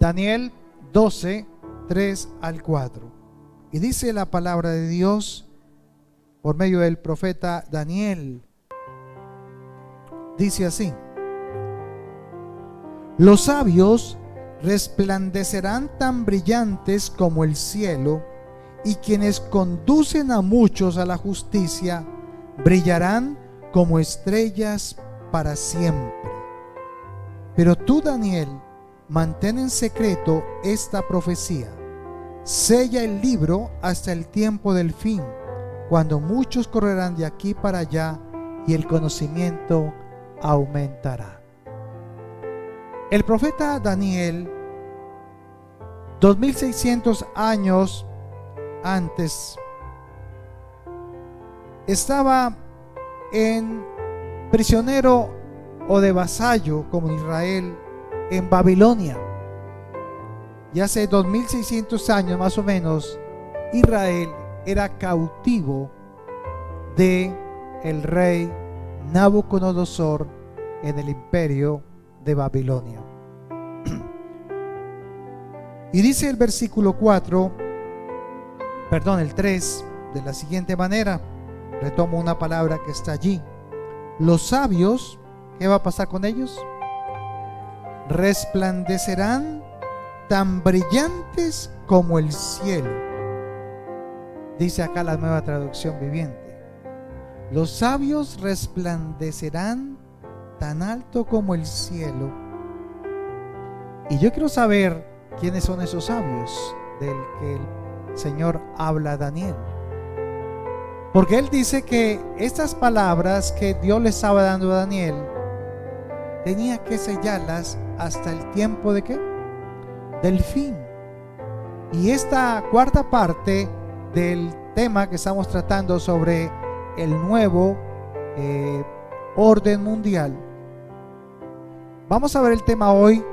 Daniel 12, 3 al 4. Y dice la palabra de Dios por medio del profeta Daniel. Dice así: los sabios resplandecerán tan brillantes como el cielo, y quienes conducen a muchos a la justicia brillarán como estrellas para siempre. Pero tú, Daniel, mantén en secreto esta profecía. Sella el libro hasta el tiempo del fin, cuando muchos correrán de aquí para allá y el conocimiento aumentará. El profeta Daniel, 2600 años antes, estaba en prisionero o de vasallo como Israel en Babilonia. Y hace 2600 años más o menos, Israel era cautivo de el rey Nabucodonosor en el imperio de Babilonia. Y dice el versículo 3 de la siguiente manera. Retomo una palabra que está allí. Los sabios, ¿qué va a pasar con ellos? Resplandecerán tan brillantes como el cielo. Dice acá la Nueva Traducción Viviente. Los sabios resplandecerán tan alto como el cielo. Y yo quiero saber quiénes son esos sabios del que el Señor habla a Daniel. Porque él dice que estas palabras que Dios le estaba dando a Daniel tenía que sellarlas hasta el tiempo de ¿qué? Del fin. Y esta cuarta parte del tema que estamos tratando sobre el nuevo orden mundial, vamos a ver el tema hoy: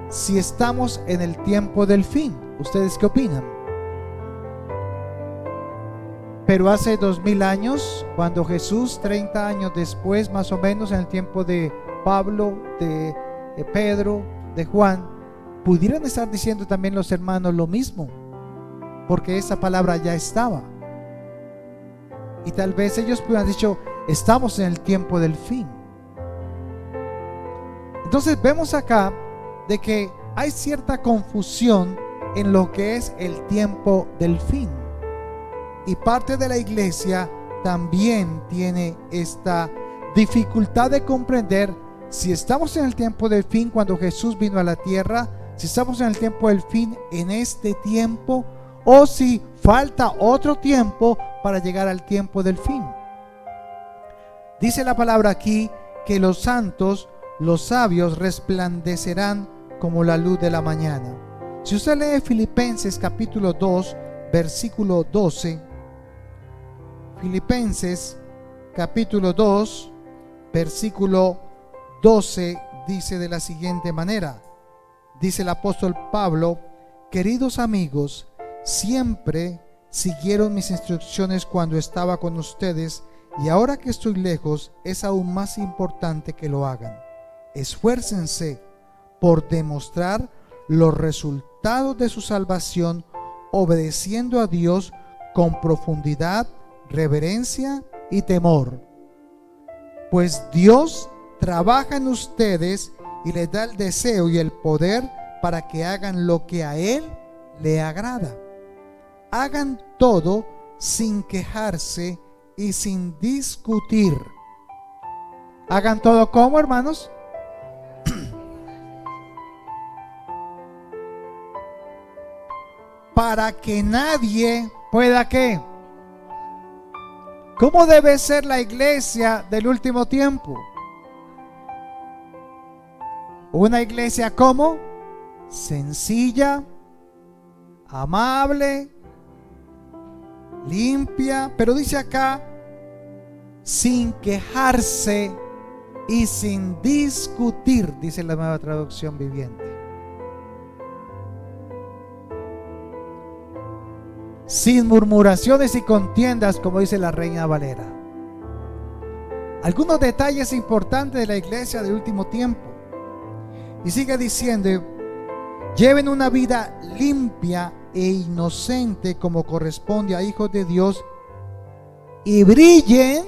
si estamos en el tiempo del fin. ¿Ustedes qué opinan? Pero hace 2000 años, cuando Jesús, 30 años después, más o menos, en el tiempo de Pablo, de Pedro, de Juan, pudieran estar diciendo también los hermanos lo mismo, porque esa palabra ya estaba. Y tal vez ellos hubieran dicho: estamos en el tiempo del fin. Entonces vemos acá de que hay cierta confusión en lo que es el tiempo del fin. Y parte de la iglesia también tiene esta dificultad de comprender si estamos en el tiempo del fin cuando Jesús vino a la tierra, si estamos en el tiempo del fin en este tiempo, o si falta otro tiempo para llegar al tiempo del fin. Dice la palabra aquí que los santos, los sabios, resplandecerán como la luz de la mañana. Si usted lee Filipenses capítulo 2, versículo 12, Filipenses capítulo 2, versículo 12, dice de la siguiente manera. Dice el apóstol Pablo: queridos amigos, siempre siguieron mis instrucciones cuando estaba con ustedes, y ahora que estoy lejos es aún más importante que lo hagan. Esfuércense por demostrar los resultados de su salvación, obedeciendo a Dios con profundidad, reverencia y temor. Pues Dios trabaja en ustedes y les da el deseo y el poder para que hagan lo que a Él le agrada. Hagan todo sin quejarse y sin discutir. Hagan todo ¿cómo, hermanos? Para que nadie pueda ¿qué? ¿Cómo debe ser la iglesia del último tiempo? Una iglesia ¿cómo? Sencilla, amable, limpia, pero dice acá, sin quejarse y sin discutir, dice la Nueva Traducción Viviente. Sin murmuraciones y contiendas, como dice la Reina Valera. Algunos detalles importantes de la iglesia del último tiempo. Y sigue diciendo: Lleven una vida limpia e inocente como corresponde a hijos de Dios y brillen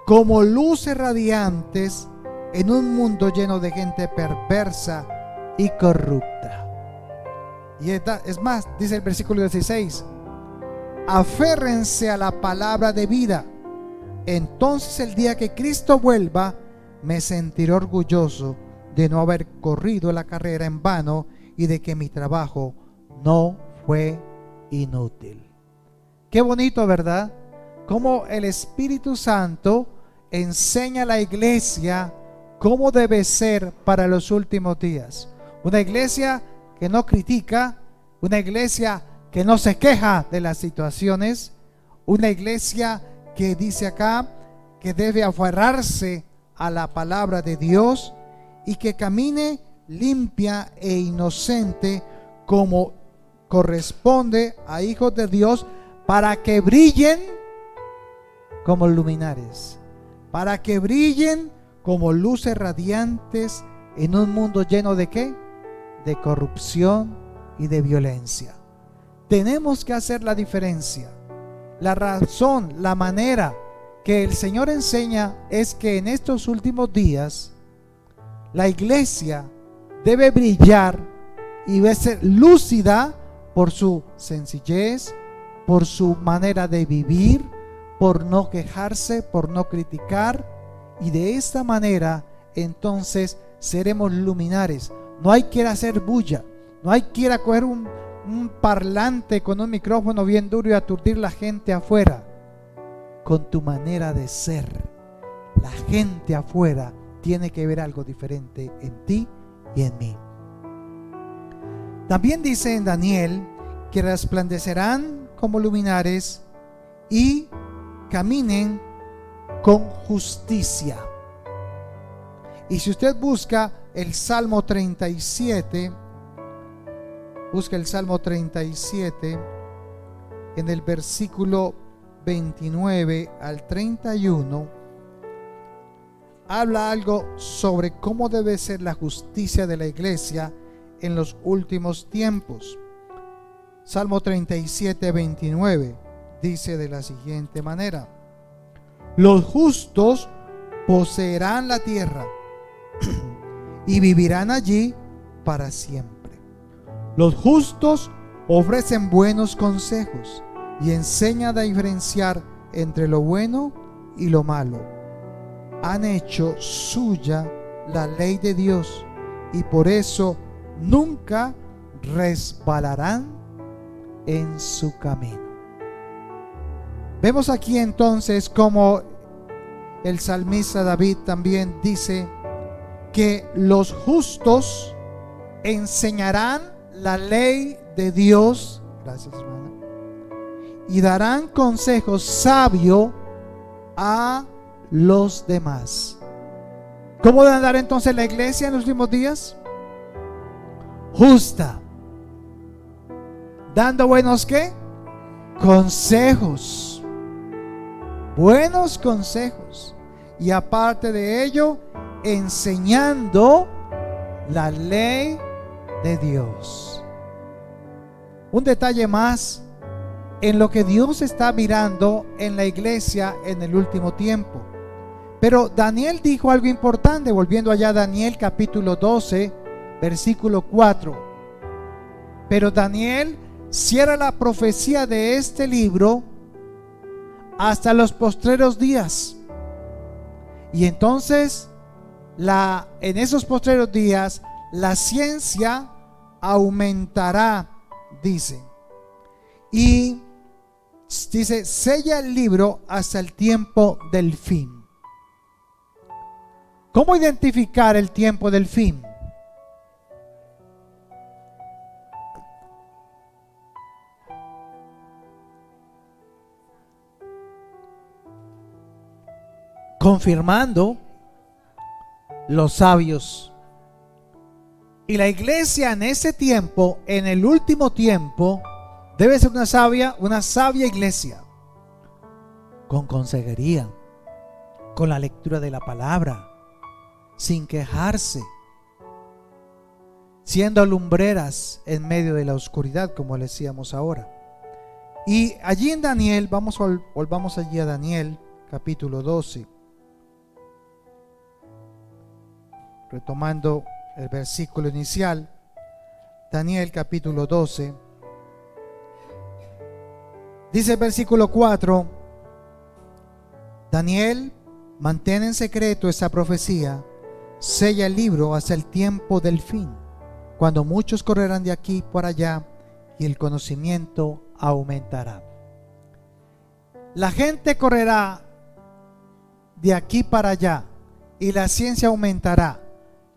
como luces radiantes en un mundo lleno de gente perversa y corrupta. Y es más, dice el versículo 16: aférrense a la palabra de vida. Entonces el día que Cristo vuelva, me sentiré orgulloso de no haber corrido la carrera en vano y de que mi trabajo no fue inútil. Qué bonito, ¿verdad? Cómo el Espíritu Santo enseña a la iglesia cómo debe ser para los últimos días. Una iglesia que no critica, una iglesia que no se queja de las situaciones, una iglesia que dice acá que debe aferrarse a la palabra de Dios y que camine limpia e inocente como corresponde a hijos de Dios, para que brillen como luminares, para que brillen como luces radiantes en un mundo lleno de ¿qué? De corrupción y de violencia. Tenemos que hacer la diferencia. La razón, la manera que el Señor enseña es que en estos últimos días la iglesia debe brillar y debe ser lúcida por su sencillez, por su manera de vivir, por no quejarse, por no criticar, y de esta manera entonces seremos luminares. No hay que hacer bulla, no hay que ir a coger un parlante con un micrófono bien duro y aturdir la gente afuera. Con tu manera de ser, la gente afuera tiene que ver algo diferente en ti y en mí. También dice en Daniel que resplandecerán como luminares y caminen con justicia. Y si usted busca el Salmo 37, busca el Salmo 37 en el versículo 29 al 31, habla algo sobre cómo debe ser la justicia de la iglesia en los últimos tiempos. Salmo 37, 29 dice de la siguiente manera: los justos poseerán la tierra y vivirán allí para siempre. Los justos ofrecen buenos consejos y enseñan a diferenciar entre lo bueno y lo malo. Han hecho suya la ley de Dios y por eso nunca resbalarán en su camino. Vemos aquí entonces como el salmista David también dice que los justos enseñarán la ley de Dios, gracias hermana, y darán consejos sabios a los demás. ¿Cómo debe andar entonces la iglesia en los últimos días? Justa, dando buenos ¿qué? Consejos, buenos consejos, y aparte de ello enseñando la ley de Dios. Un detalle más en lo que Dios está mirando en la iglesia en el último tiempo. Pero Daniel dijo algo importante, volviendo allá a Daniel capítulo 12 versículo 4. Pero Daniel cierra la profecía de este libro hasta los postreros días. Y entonces en esos postreros días la ciencia aumentará, dice. Y dice, sella el libro hasta el tiempo del fin. ¿Cómo identificar el tiempo del fin? Confirmando los sabios. Y la iglesia en ese tiempo, en el último tiempo, debe ser una sabia iglesia, con consejería, con la lectura de la palabra, sin quejarse, siendo lumbreras en medio de la oscuridad, como le decíamos ahora. Y allí en Daniel, volvamos allí a Daniel, capítulo 12, retomando el versículo inicial. Daniel capítulo 12, dice el versículo 4: Daniel, mantén en secreto esa profecía, sella el libro hasta el tiempo del fin, cuando muchos correrán de aquí por allá y el conocimiento aumentará. La gente correrá de aquí para allá y la ciencia aumentará.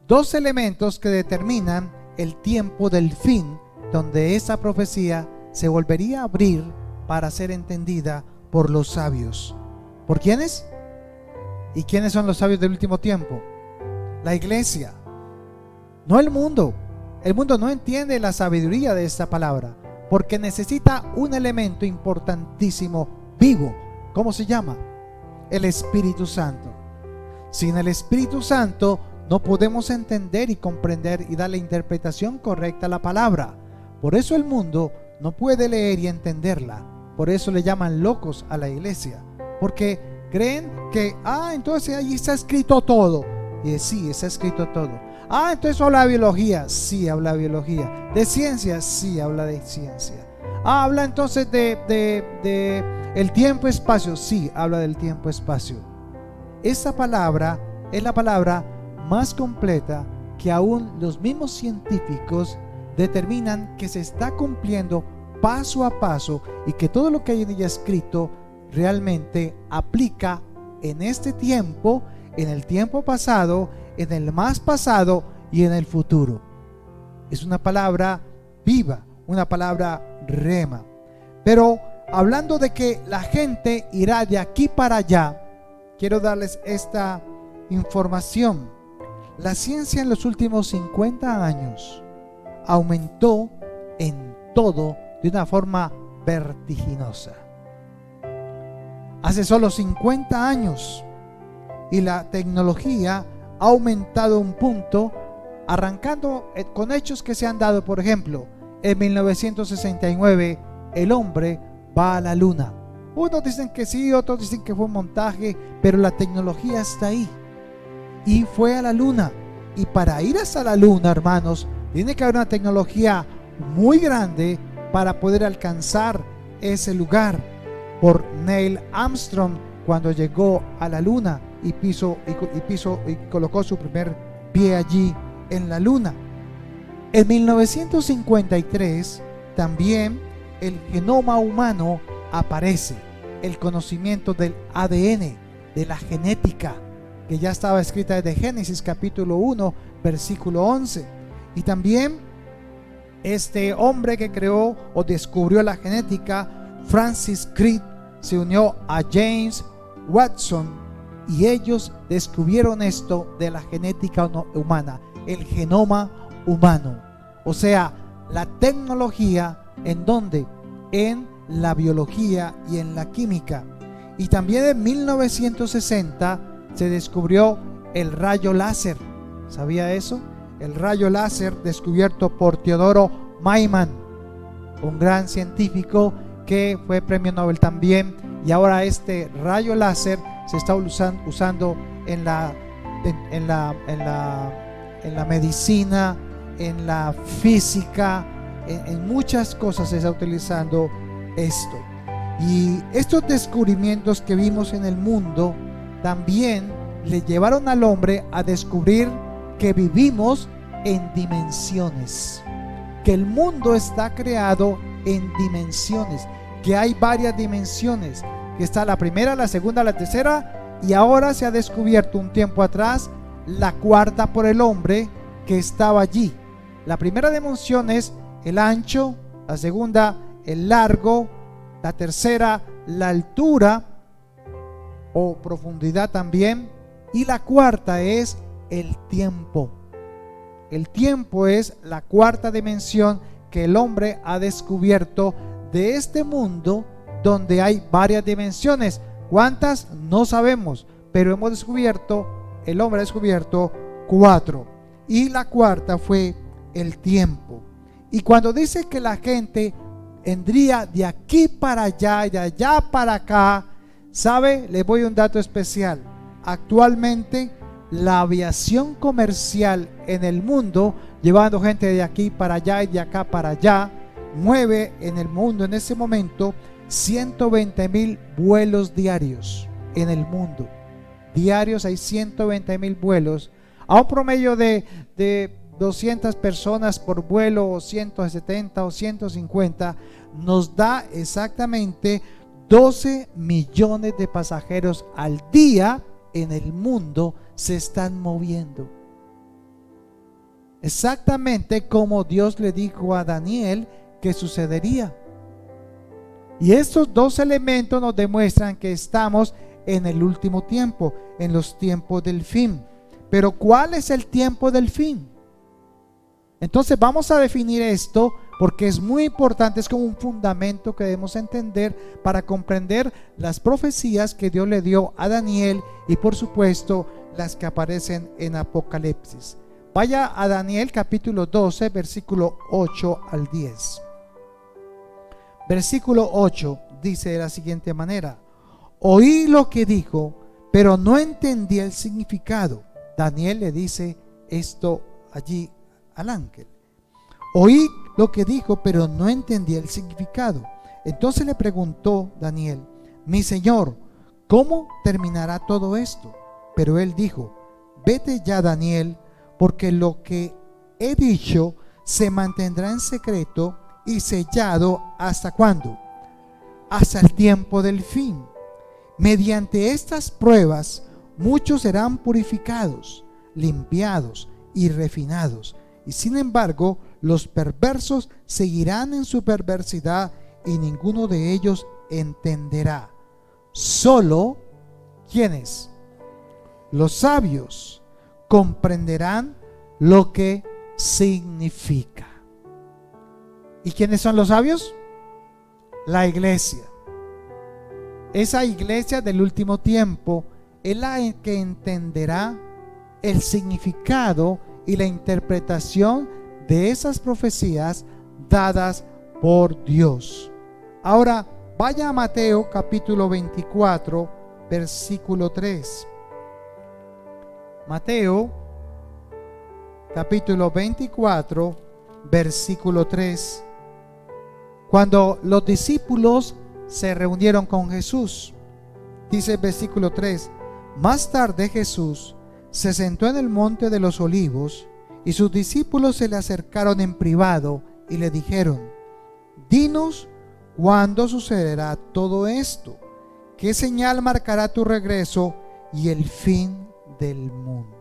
Dos elementos que determinan el tiempo del fin, donde esa profecía se volvería a abrir para ser entendida por los sabios. ¿Por quiénes? ¿Y quiénes son los sabios del último tiempo? La iglesia, no el mundo. El mundo no entiende la sabiduría de esta palabra, porque necesita un elemento importantísimo, vivo. ¿Cómo se llama? El Espíritu Santo. Sin el Espíritu Santo no podemos entender y comprender y dar la interpretación correcta a la palabra. Por eso el mundo no puede leer y entenderla. Por eso le llaman locos a la iglesia, porque creen que, entonces ahí está escrito todo. Y sí, está escrito todo. Entonces habla de biología. Sí, habla de biología. De ciencia. Sí, habla de ciencia. Habla entonces de el tiempo-espacio. Sí, habla del tiempo-espacio. Esta palabra es la palabra más completa que aún los mismos científicos determinan que se está cumpliendo paso a paso, y que todo lo que hay en ella escrito realmente aplica en este tiempo, en el tiempo pasado, en el más pasado y en el futuro. Es una palabra viva, una palabra rema. Pero hablando de que la gente irá de aquí para allá, quiero darles esta información. La ciencia en los últimos 50 años aumentó en todo de una forma vertiginosa. Hace solo 50 años y la tecnología ha aumentado un punto, arrancando con hechos que se han dado. Por ejemplo, en 1969 el hombre va a la luna. Unos dicen que sí, otros dicen que fue un montaje, pero la tecnología está ahí y fue a la luna. Y para ir hasta la luna, hermanos, tiene que haber una tecnología muy grande para poder alcanzar ese lugar. Por Neil Armstrong, cuando llegó a la luna y colocó su primer pie allí en la luna. En 1953 también el genoma humano aparece, el conocimiento del ADN, de la genética, que ya estaba escrita desde Génesis capítulo 1 versículo 11. Y también este hombre que creó o descubrió la genética, Francis Crick, se unió a James Watson y ellos descubrieron esto de la genética humana, el genoma humano. O sea, la tecnología en donde, en la biología y en la química. Y también en 1960 se descubrió el rayo láser. ¿Sabía eso? El rayo láser descubierto por Teodoro Maiman, un gran científico que fue premio Nobel también. Y ahora este rayo láser se está usando en la medicina, en la física, en muchas cosas se está utilizando esto. Y estos descubrimientos que vimos en el mundo también le llevaron al hombre a descubrir que vivimos en dimensiones, que el mundo está creado en dimensiones, que hay varias dimensiones, que está la primera, la segunda, la tercera, y ahora se ha descubierto un tiempo atrás la cuarta por el hombre que estaba allí. La primera dimensión es el ancho, la segunda el largo, la tercera la altura o profundidad también, y la cuarta es el tiempo. El tiempo es la cuarta dimensión que el hombre ha descubierto de este mundo donde hay varias dimensiones. ¿Cuántas? No sabemos, pero el hombre ha descubierto 4, y la cuarta fue el tiempo. Y cuando dice que la gente vendría de aquí para allá y de allá para acá, ¿sabe? Les voy a un dato especial. Actualmente la aviación comercial en el mundo, llevando gente de aquí para allá y de acá para allá, mueve en el mundo en ese momento 120,000 vuelos diarios en el mundo. Diarios hay 120,000 vuelos a un promedio de 200 personas por vuelo, o 170 o 150, nos da exactamente 12 millones de pasajeros al día en el mundo se están moviendo. Exactamente como Dios le dijo a Daniel que sucedería. Y estos dos elementos nos demuestran que estamos en el último tiempo, en los tiempos del fin. Pero ¿cuál es el tiempo del fin? Entonces vamos a definir esto porque es muy importante, es como un fundamento que debemos entender para comprender las profecías que Dios le dio a Daniel y por supuesto las que aparecen en Apocalipsis. Vaya a Daniel capítulo 12, versículo 8 al 10. Versículo 8 dice de la siguiente manera: oí lo que dijo, pero no entendí el significado. Daniel le dice esto allí al ángel. Oí lo que dijo, pero no entendí el significado. Entonces le preguntó Daniel: mi señor, ¿cómo terminará todo esto? Pero él dijo: vete ya, Daniel, porque lo que he dicho se mantendrá en secreto y sellado ¿hasta cuándo? Hasta el tiempo del fin. Mediante estas pruebas muchos serán purificados, limpiados y refinados. Y sin embargo, los perversos seguirán en su perversidad y ninguno de ellos entenderá. Solo, ¿quiénes? Los sabios comprenderán lo que significa. ¿Y quiénes son los sabios? La iglesia. Esa iglesia del último tiempo es la que entenderá el significado y la interpretación de esas profecías dadas por Dios. Ahora vaya a Mateo capítulo 24, versículo 3. Mateo capítulo 24, versículo 3. Cuando los discípulos se reunieron con Jesús, dice el versículo 3: más tarde Jesús se sentó en el monte de los olivos y sus discípulos se le acercaron en privado y le dijeron: dinos cuándo sucederá todo esto, qué señal marcará tu regreso y el fin del mundo.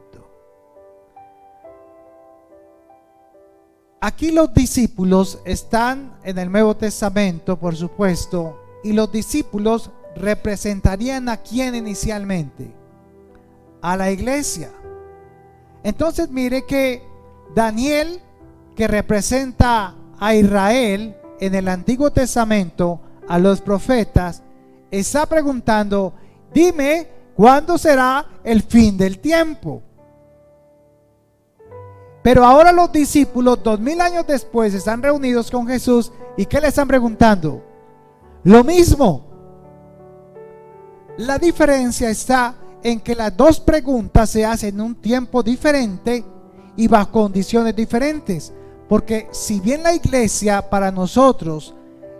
Aquí los discípulos están en el Nuevo Testamento, por supuesto, y los discípulos representarían ¿a quién inicialmente? A la iglesia. Entonces mire que Daniel, que representa a Israel en el Antiguo Testamento, a los profetas, está preguntando: dime cuándo será el fin del tiempo. Pero ahora los discípulos, 2000 años después, están reunidos con Jesús y ¿qué le están preguntando? Lo mismo. La diferencia está en que las dos preguntas se hacen en un tiempo diferente y bajo condiciones diferentes. Porque si bien la iglesia para nosotros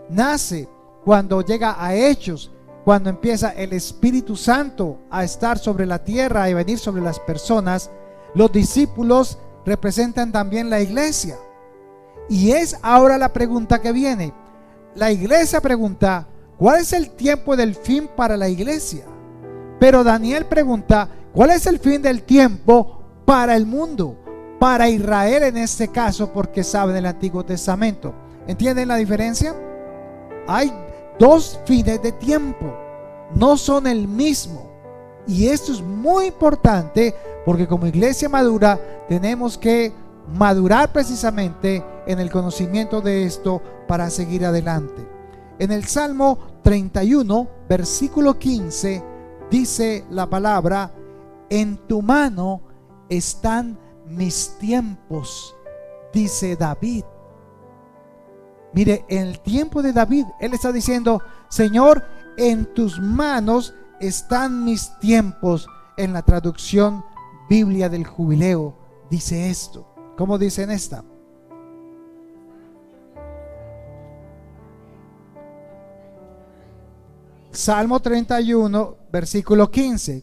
nace cuando llega a Hechos, cuando empieza el Espíritu Santo a estar sobre la tierra y venir sobre las personas, los discípulos representan también la iglesia. Y es ahora la pregunta que viene. La iglesia pregunta: ¿cuál es el tiempo del fin para la iglesia? Pero Daniel pregunta: ¿cuál es el fin del tiempo para el mundo? Para Israel en este caso, porque sabe del Antiguo Testamento. ¿Entienden la diferencia? Hay dos fines de tiempo, no son el mismo. Y esto es muy importante porque como iglesia madura tenemos que madurar precisamente en el conocimiento de esto para seguir adelante. En el Salmo 31, versículo 15, dice la palabra: en tu mano están mis tiempos dice David. Mire, en el tiempo de David, él está diciendo: Señor, en tus manos están mis tiempos. En la traducción Biblia del Jubileo dice esto. ¿Cómo dice en esta? Salmo 31, versículo 15.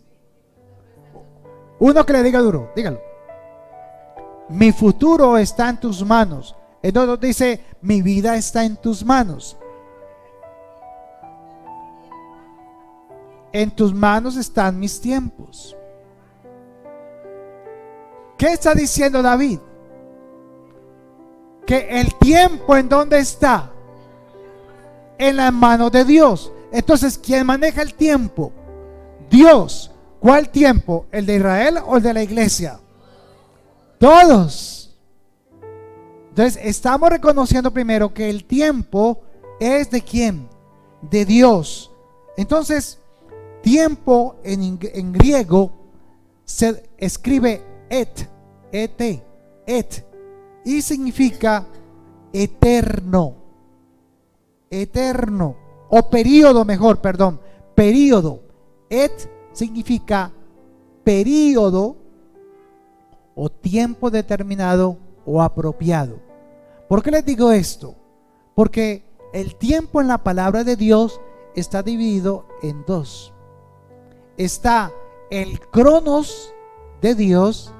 Uno que le diga duro, dígalo. Mi futuro está en tus manos. Entonces dice: mi vida está en tus manos. En tus manos están mis tiempos. ¿Qué está diciendo David? Que el tiempo, ¿en dónde está? En las manos de Dios. Entonces, ¿quién maneja el tiempo? Dios. ¿Cuál tiempo? ¿El de Israel o el de la iglesia? Todos. Entonces, estamos reconociendo primero que el tiempo es ¿de quién? De Dios. Entonces, tiempo en griego se escribe et, y significa eterno, o período, mejor, perdón, período. Et significa período o tiempo determinado o apropiado. ¿Por qué les digo esto? Porque el tiempo en la palabra de Dios está dividido en dos. Está el cronos de Dios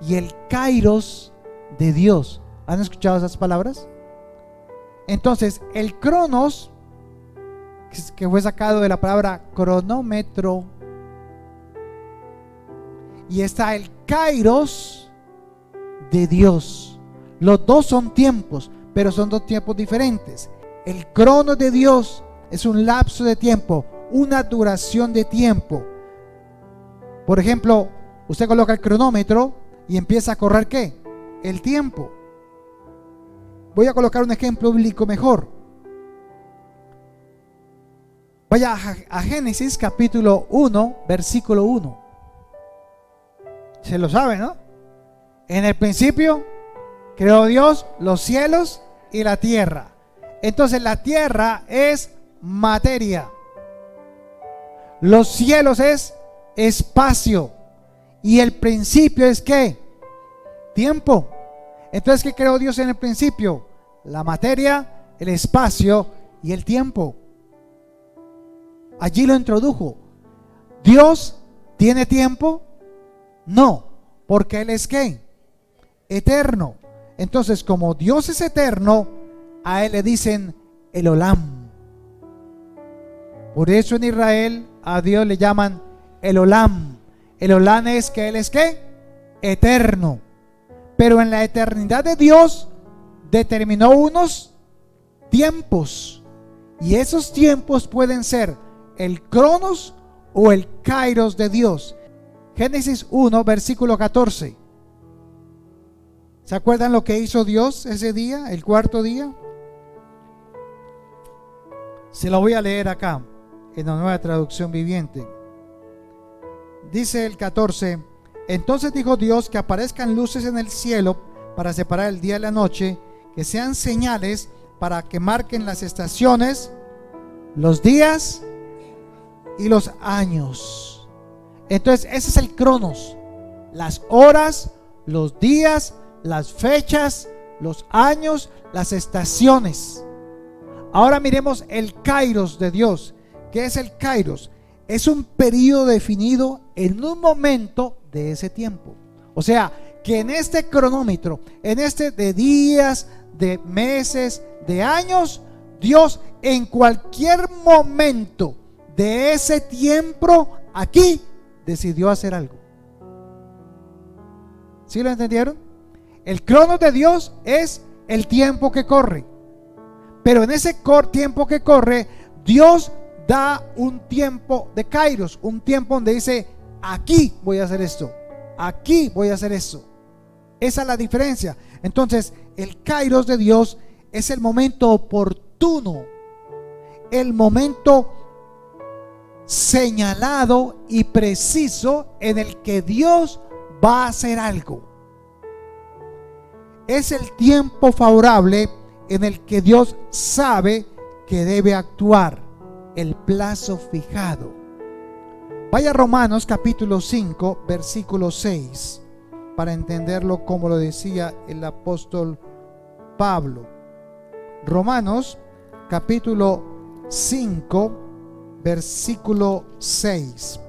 y el kairos de Dios. ¿Han escuchado esas palabras? Entonces, el cronos, que fue sacado de la palabra cronómetro, y está el kairos de Dios. Los dos son tiempos, pero son dos tiempos diferentes. El cronos de Dios es un lapso de tiempo, una duración de tiempo. Por ejemplo, usted coloca el cronómetro y empieza a correr ¿qué? El tiempo. Voy a colocar un ejemplo bíblico mejor. Vaya a Génesis capítulo 1, versículo 1. Se lo sabe, ¿no? En el principio creó Dios los cielos y la tierra. Entonces la tierra es materia. Los cielos es espacio. Y el principio es ¿qué? Tiempo. Entonces, ¿qué creó Dios en el principio? La materia, el espacio y el tiempo. Allí lo introdujo. ¿Dios tiene tiempo? No, porque Él es ¿qué? Eterno. Entonces, como Dios es eterno, a Él le dicen el Olam. Por eso en Israel a Dios le llaman el Olam. El Olam es que Él es ¿qué? Eterno. Pero en la eternidad de Dios determinó unos tiempos. Y esos tiempos pueden ser el cronos o el kairos de Dios. Génesis 1, versículo 14. ¿Se acuerdan lo que hizo Dios ese día, el cuarto día? Se lo voy a leer acá, en la Nueva Traducción Viviente. Dice el 14: entonces dijo Dios que aparezcan luces en el cielo para separar el día de la noche, que sean señales para que marquen las estaciones, los días y los años. Entonces ese es el cronos, las horas, los días, las fechas, los años, las estaciones. Ahora miremos el kairos de Dios. ¿Qué es el kairos? Es un periodo definido en un momento de ese tiempo. O sea, que en este cronómetro, en este de días, de meses, de años, Dios en cualquier momento de ese tiempo aquí decidió hacer algo. ¿Sí lo entendieron? El cronos de Dios es el tiempo que corre. Pero en ese tiempo que corre, Dios da un tiempo de kairos, un tiempo donde dice: aquí voy a hacer esto, aquí voy a hacer esto. Esa es la diferencia. Entonces, el kairos de Dios es el momento oportuno, el momento señalado y preciso en el que Dios va a hacer algo. Es el tiempo favorable en el que Dios sabe que debe actuar, el plazo fijado. Vaya a Romanos capítulo 5, versículo 6, para entenderlo como lo decía el apóstol Pablo. Romanos capítulo 5, versículo 6.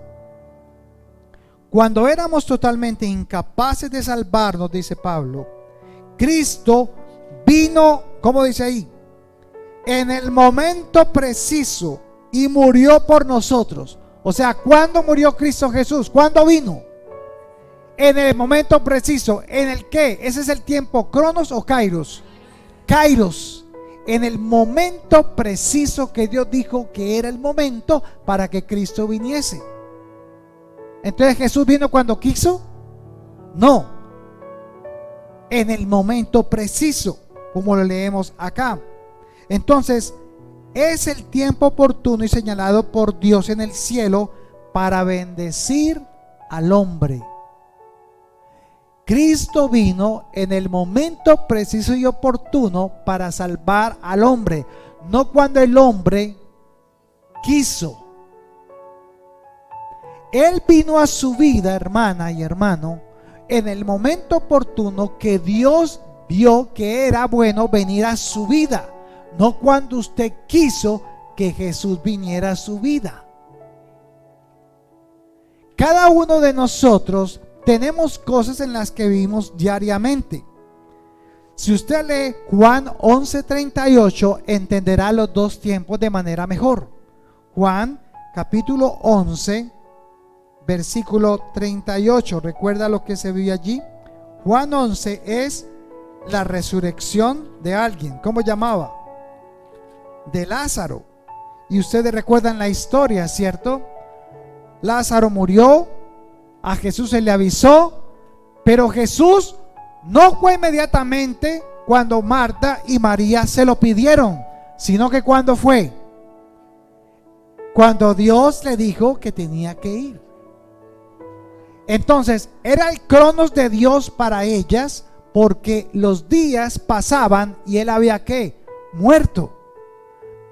Cuando éramos totalmente incapaces de salvarnos, dice Pablo, Cristo vino, ¿cómo dice ahí? En el momento preciso y murió por nosotros. O sea, ¿cuándo murió Cristo Jesús? ¿Cuándo vino? En el momento preciso. ¿En el qué? ¿Ese es el tiempo cronos o kairos? Kairos. En el momento preciso que Dios dijo que era el momento para que Cristo viniese. Entonces, ¿Jesús vino cuando quiso? No. En el momento preciso, como lo leemos acá. Entonces, es el tiempo oportuno y señalado por Dios en el cielo para bendecir al hombre. Cristo vino en el momento preciso y oportuno para salvar al hombre, no cuando el hombre quiso. Él vino a su vida, hermana y hermano, en el momento oportuno que Dios vio que era bueno venir a su vida, no cuando usted quiso que Jesús viniera a su vida. Cada uno de nosotros tenemos cosas en las que vivimos diariamente. Si usted lee Juan 11:38, entenderá los dos tiempos de manera mejor. Juan capítulo 11, versículo 38. ¿Recuerda lo que se vive allí? Juan 11 es la resurrección de alguien. ¿Cómo llamaba? De Lázaro. Y ustedes recuerdan la historia, ¿cierto? Lázaro murió, a Jesús se le avisó, pero Jesús no fue inmediatamente cuando Marta y María se lo pidieron, sino que cuando fue, cuando Dios le dijo que tenía que ir. Entonces era el cronos de Dios para ellas, porque los días pasaban y él había ¿qué? Muerto.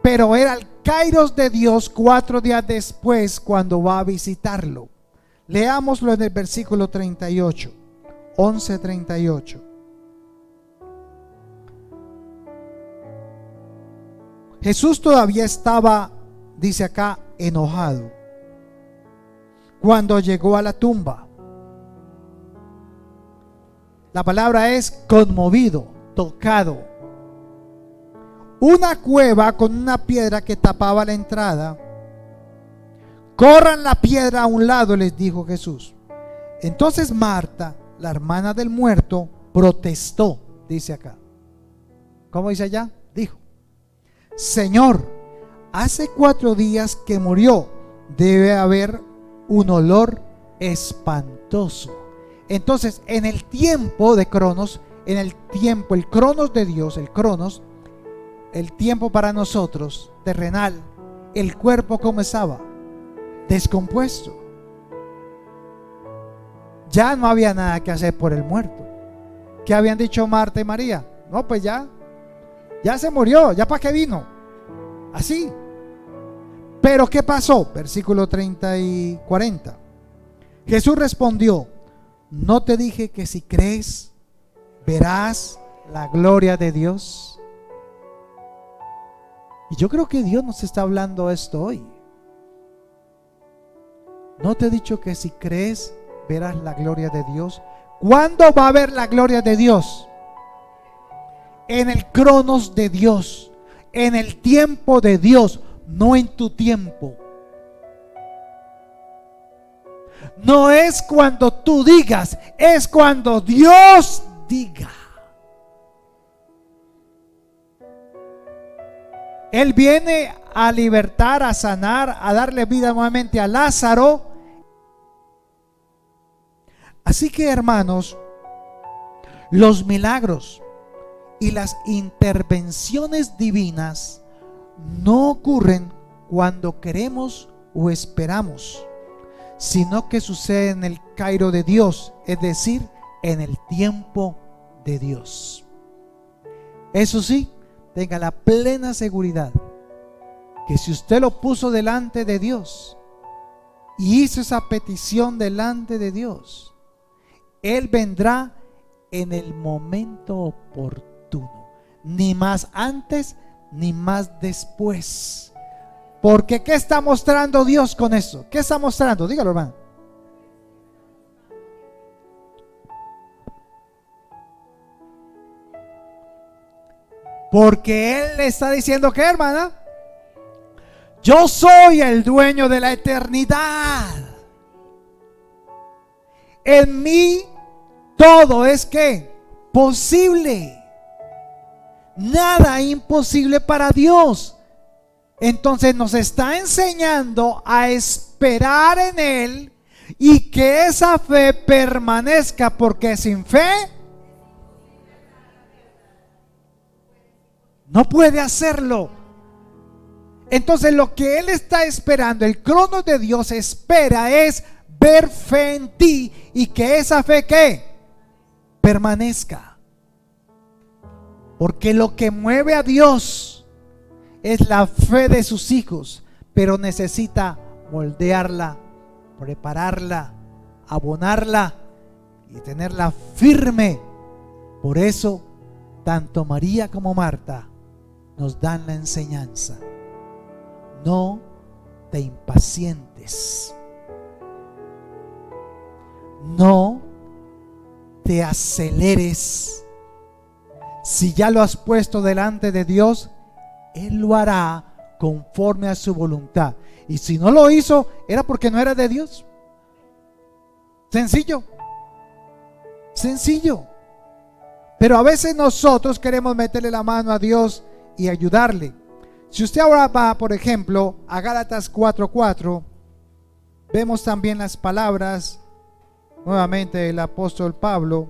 Pero era el kairos de Dios 4 días después cuando va a visitarlo. Leámoslo en el versículo 38, 11:38. Jesús todavía estaba, dice acá, enojado cuando llegó a la tumba. La palabra es conmovido, tocado. Una cueva con una piedra que tapaba la entrada. Corran la piedra a un lado, les dijo Jesús. Entonces Marta, la hermana del muerto, protestó, dice acá. ¿Cómo dice allá? Dijo: Señor, hace 4 días que murió, debe haber un olor espantoso. Entonces, en el tiempo de Cronos, en el tiempo, el Cronos de Dios, el Cronos, el tiempo para nosotros, terrenal, el cuerpo ¿cómo estaba? Descompuesto. Ya no había nada que hacer por el muerto. ¿Qué habían dicho Marta y María? No, pues ya se murió, ya para qué vino. Así. Pero ¿qué pasó? Versículo 30 y 40. Jesús respondió: ¿no te dije que si crees verás la gloria de Dios? Y yo creo que Dios nos está hablando esto hoy. ¿No te he dicho que si crees verás la gloria de Dios? ¿Cuándo va a haber la gloria de Dios? En el cronos de Dios, en el tiempo de Dios, no en tu tiempo. No es cuando tú digas, es cuando Dios diga. Él viene a libertar, a sanar, a darle vida nuevamente a Lázaro. Así que, hermanos, los milagros y las intervenciones divinas no ocurren cuando queremos o esperamos, sino que sucede en el Cairo de Dios, es decir, en el tiempo de Dios. Eso sí, tenga la plena seguridad que si usted lo puso delante de Dios y hizo esa petición delante de Dios, Él vendrá en el momento oportuno, ni más antes ni más después. Porque ¿qué está mostrando Dios con eso? ¿Qué está mostrando? Dígalo, hermano. Porque Él le está diciendo que, hermana, yo soy el dueño de la eternidad. En mí todo es que posible. Nada imposible para Dios. Entonces nos está enseñando a esperar en Él y que esa fe permanezca, porque sin fe no puede hacerlo. Entonces lo que Él está esperando, el crono de Dios espera, es ver fe en ti y que esa fe ¿qué? Permanezca. Porque lo que mueve a Dios es la fe de sus hijos, pero necesita moldearla, prepararla, abonarla y tenerla firme. Por eso tanto María como Marta nos dan la enseñanza: no te impacientes, no te aceleres. Si ya lo has puesto delante de Dios, Él lo hará conforme a su voluntad. Y si no lo hizo, era porque no era de Dios. Sencillo, sencillo. Pero a veces nosotros queremos meterle la mano a Dios y ayudarle. Si usted ahora va, por ejemplo, a Gálatas 4:4, vemos también las palabras nuevamente del apóstol Pablo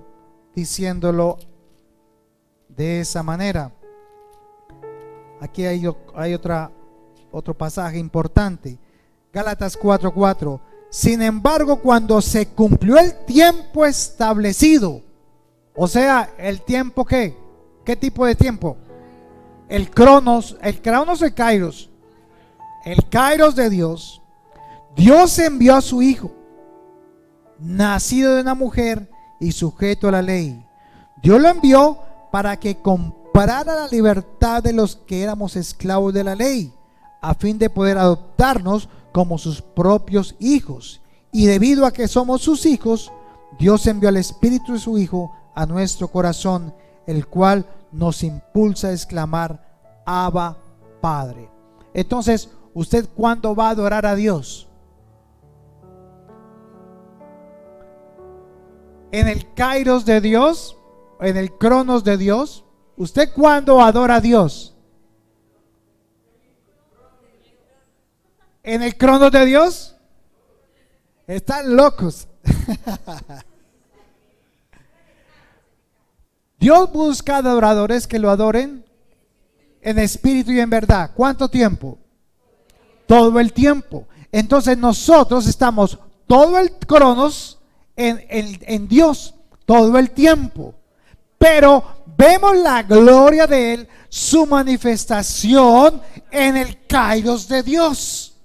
diciéndolo de esa manera. Aquí hay otro pasaje importante. Gálatas 4:4. Sin embargo, cuando se cumplió el tiempo establecido, o sea, el tiempo ¿qué? ¿Qué tipo de tiempo? El cronos, el kairos. El kairos de Dios. Dios envió a su Hijo, nacido de una mujer y sujeto a la ley. Dios lo envió para que comprara la libertad de los que éramos esclavos de la ley, a fin de poder adoptarnos como sus propios hijos. Y debido a que somos sus hijos, Dios envió al Espíritu de su Hijo a nuestro corazón, el cual nos impulsa a exclamar: Abba, Padre. Entonces, ¿usted cuándo va a adorar a Dios? ¿En el kairos de Dios? ¿En el cronos de Dios? ¿Usted cuándo adora a Dios? ¿En el cronos de Dios? Están locos. Dios busca adoradores que lo adoren en espíritu y en verdad. ¿Cuánto tiempo? Todo el tiempo. Entonces nosotros estamos todo el cronos en Dios, todo el tiempo. Pero vemos la gloria de Él, su manifestación en el kairos de Dios.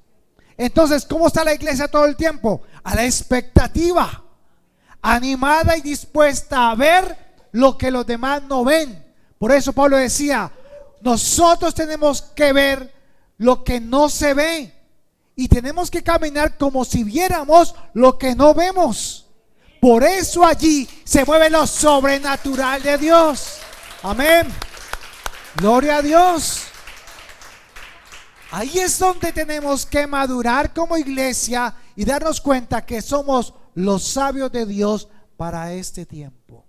Entonces, ¿cómo está la iglesia todo el tiempo? A la expectativa, animada y dispuesta a ver lo que los demás no ven. Por eso Pablo decía: nosotros tenemos que ver lo que no se ve y tenemos que caminar como si viéramos lo que no vemos. Por eso allí se mueve lo sobrenatural de Dios. Amén. Gloria a Dios. Ahí es donde tenemos que madurar como iglesia y darnos cuenta que somos los sabios de Dios para este tiempo.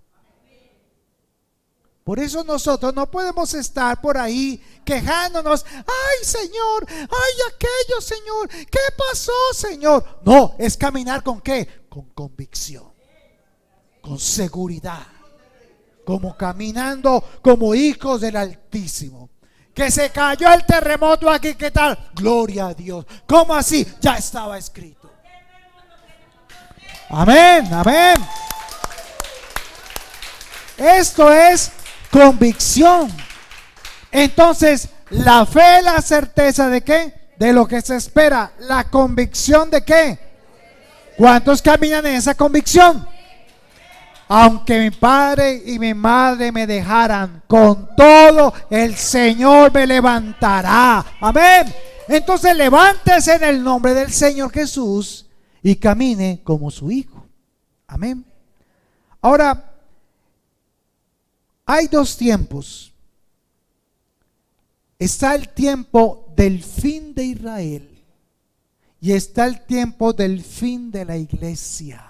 Por eso nosotros no podemos estar por ahí quejándonos: ay Señor, ay aquello Señor, ¿qué pasó Señor? No, es caminar ¿con qué? Con convicción, con seguridad, como caminando como hijos del Altísimo. Que se cayó el terremoto aquí, ¿qué tal? Gloria a Dios. ¿Cómo así? Ya estaba escrito. Amén, amén. Esto es convicción. Entonces, la fe es la certeza de ¿qué? De lo que se espera. La convicción de ¿qué? ¿Cuántos caminan en esa convicción? Aunque mi padre y mi madre me dejaran, con todo el Señor me levantará. Amén. Entonces levántese en el nombre del Señor Jesús y camine como su hijo. Amén. Ahora, hay dos tiempos. Está el tiempo del fin de Israel y está el tiempo del fin de la iglesia.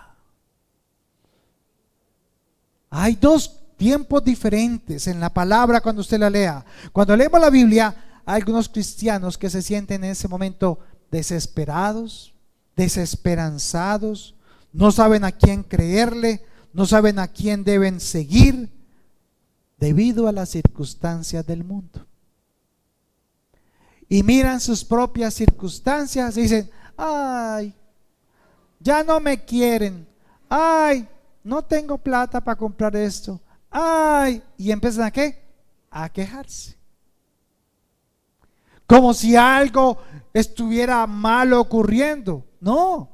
Hay dos tiempos diferentes en la palabra cuando usted la lea. Cuando leemos la Biblia, hay algunos cristianos que se sienten en ese momento desesperados, desesperanzados, no saben a quién creerle, no saben a quién deben seguir debido a las circunstancias del mundo. Y miran sus propias circunstancias y dicen: ay, ya no me quieren, ay, no tengo plata para comprar esto, ay, y empiezan ¿a qué? A quejarse. Como si algo estuviera mal ocurriendo. No,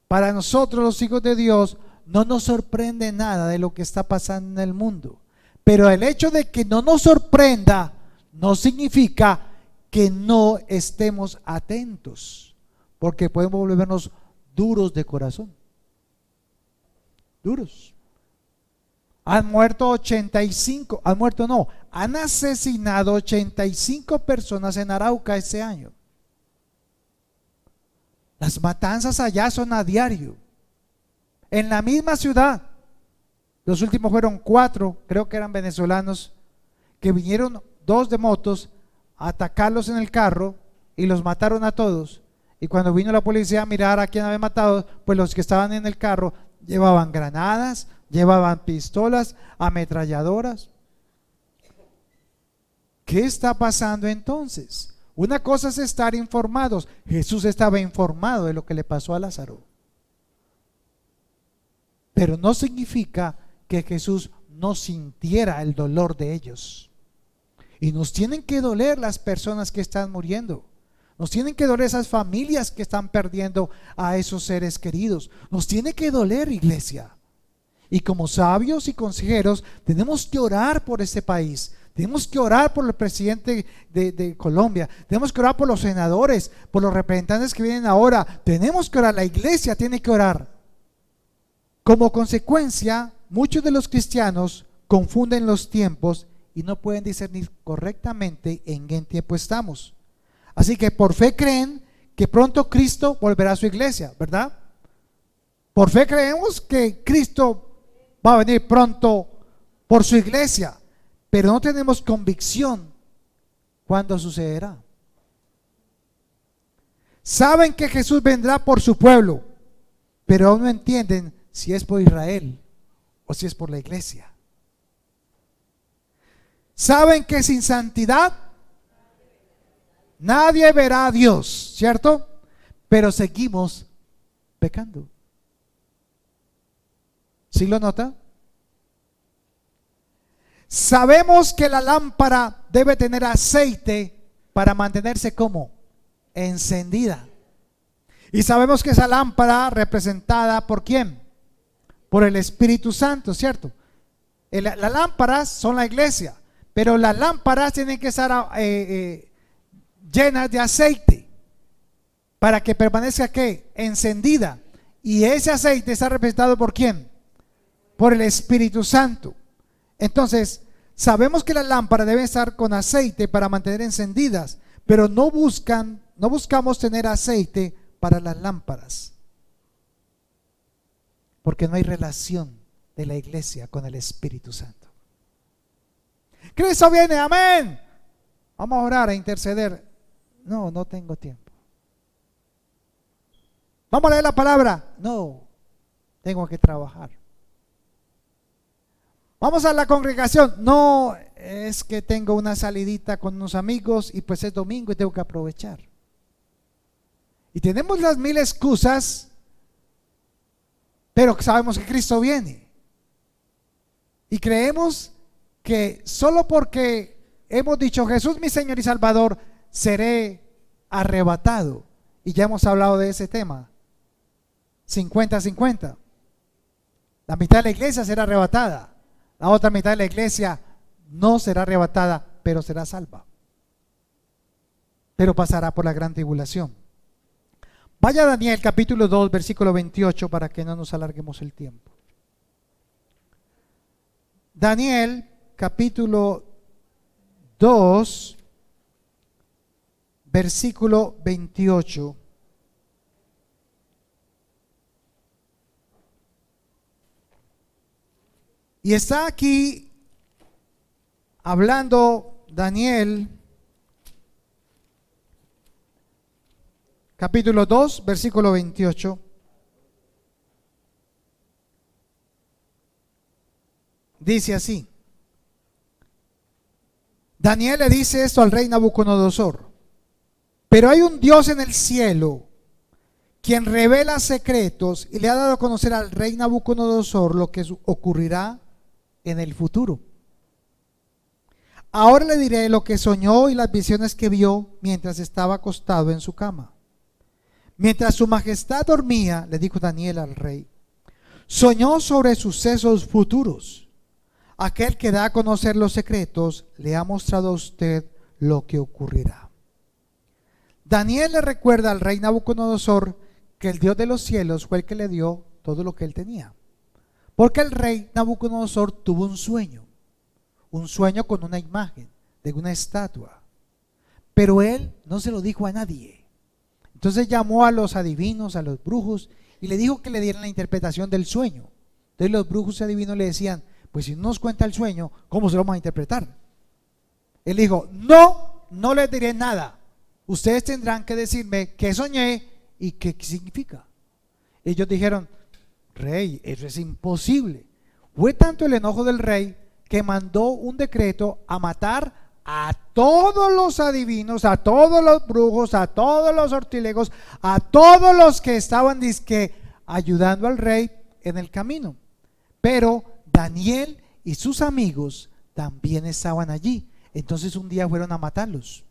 para nosotros los hijos de Dios no nos sorprende nada de lo que está pasando en el mundo. Pero el hecho de que no nos sorprenda no significa que no estemos atentos, porque podemos volvernos duros de corazón. Duros. Han muerto 85, han asesinado 85 personas en Arauca este año. Las matanzas allá son a diario. En la misma ciudad, los últimos fueron 4, creo que eran venezolanos, que vinieron 2 de motos a atacarlos en el carro y los mataron a todos. Y cuando vino la policía a mirar a quién había matado, pues los que estaban en el carro llevaban granadas, llevaban pistolas, ametralladoras. ¿Qué está pasando entonces? Una cosa es estar informados. Jesús estaba informado de lo que le pasó a Lázaro. Pero no significa que Jesús no sintiera el dolor de ellos. Y nos tienen que doler las personas que están muriendo. Nos tienen que doler esas familias que están perdiendo a esos seres queridos. Nos tiene que doler, iglesia. Y como sabios y consejeros tenemos que orar por este país. Tenemos que orar por el presidente de Colombia. Tenemos que orar por los senadores, por los representantes que vienen ahora. Tenemos que orar. La iglesia tiene que orar. Como consecuencia, muchos de los cristianos confunden los tiempos y no pueden discernir correctamente en qué tiempo estamos. Así que por fe creen que pronto Cristo volverá a su iglesia, ¿verdad? Por fe creemos que Cristo va a venir pronto por su iglesia, pero no tenemos convicción cuándo sucederá. Saben que Jesús vendrá por su pueblo, pero aún no entienden si es por Israel o si es por la iglesia. Saben que sin santidad nadie verá a Dios, ¿cierto? Pero seguimos pecando. ¿Sí lo nota? Sabemos que la lámpara debe tener aceite para mantenerse como encendida. Y sabemos que esa lámpara representada por ¿quién? Por el Espíritu Santo, ¿cierto? Las lámparas son la iglesia, pero las lámparas tienen que estar llenas de aceite para que permanezca ¿qué? Encendida. Y ese aceite está representado por ¿quién? Por el Espíritu Santo. Entonces, sabemos que las lámparas deben estar con aceite para mantener encendidas, pero no buscamos tener aceite para las lámparas, porque no hay relación de la iglesia con el Espíritu Santo. Cristo viene, amén. Vamos a orar, a interceder. No tengo tiempo. Vamos a leer la palabra. No, tengo que trabajar. Vamos a la congregación. No, es que tengo una salidita con unos amigos y pues es domingo y tengo que aprovechar. Y tenemos las 1000 excusas, pero sabemos que Cristo viene. Y creemos que solo porque hemos dicho Jesús mi Señor y Salvador, seré arrebatado. Y ya hemos hablado de ese tema. 50-50. La mitad de la iglesia será arrebatada. La otra mitad de la iglesia no será arrebatada, pero será salva. Pero pasará por la gran tribulación. Vaya a Daniel capítulo 2, versículo 28 para que no nos alarguemos el tiempo. Daniel capítulo 2, versículo 28. Y está aquí hablando Daniel, capítulo 2, versículo 28. Dice así: Daniel le dice esto al rey Nabucodonosor: pero hay un Dios en el cielo quien revela secretos y le ha dado a conocer al rey Nabucodonosor lo que ocurrirá en el futuro. Ahora le diré lo que soñó y las visiones que vio mientras estaba acostado en su cama. Mientras su majestad dormía, le dijo Daniel al rey, soñó sobre sucesos futuros. Aquel que da a conocer los secretos le ha mostrado a usted lo que ocurrirá. Daniel le recuerda al rey Nabucodonosor que el Dios de los cielos fue el que le dio todo lo que él tenía. Porque el rey Nabucodonosor tuvo un sueño con una imagen de una estatua, pero él no se lo dijo a nadie. Entonces llamó a los adivinos, a los brujos, y le dijo que le dieran la interpretación del sueño. Entonces los brujos y adivinos le decían, pues si no nos cuenta el sueño, ¿cómo se lo vamos a interpretar? Él dijo, no les diré nada. Ustedes tendrán que decirme qué soñé y qué significa. Ellos dijeron, rey, eso es imposible. Fue tanto el enojo del rey que mandó un decreto a matar a todos los adivinos, a todos los brujos, a todos los sortilegos, a todos los que estaban ayudando al rey en el camino. Pero Daniel y sus amigos también estaban allí. Entonces un día fueron a matarlos.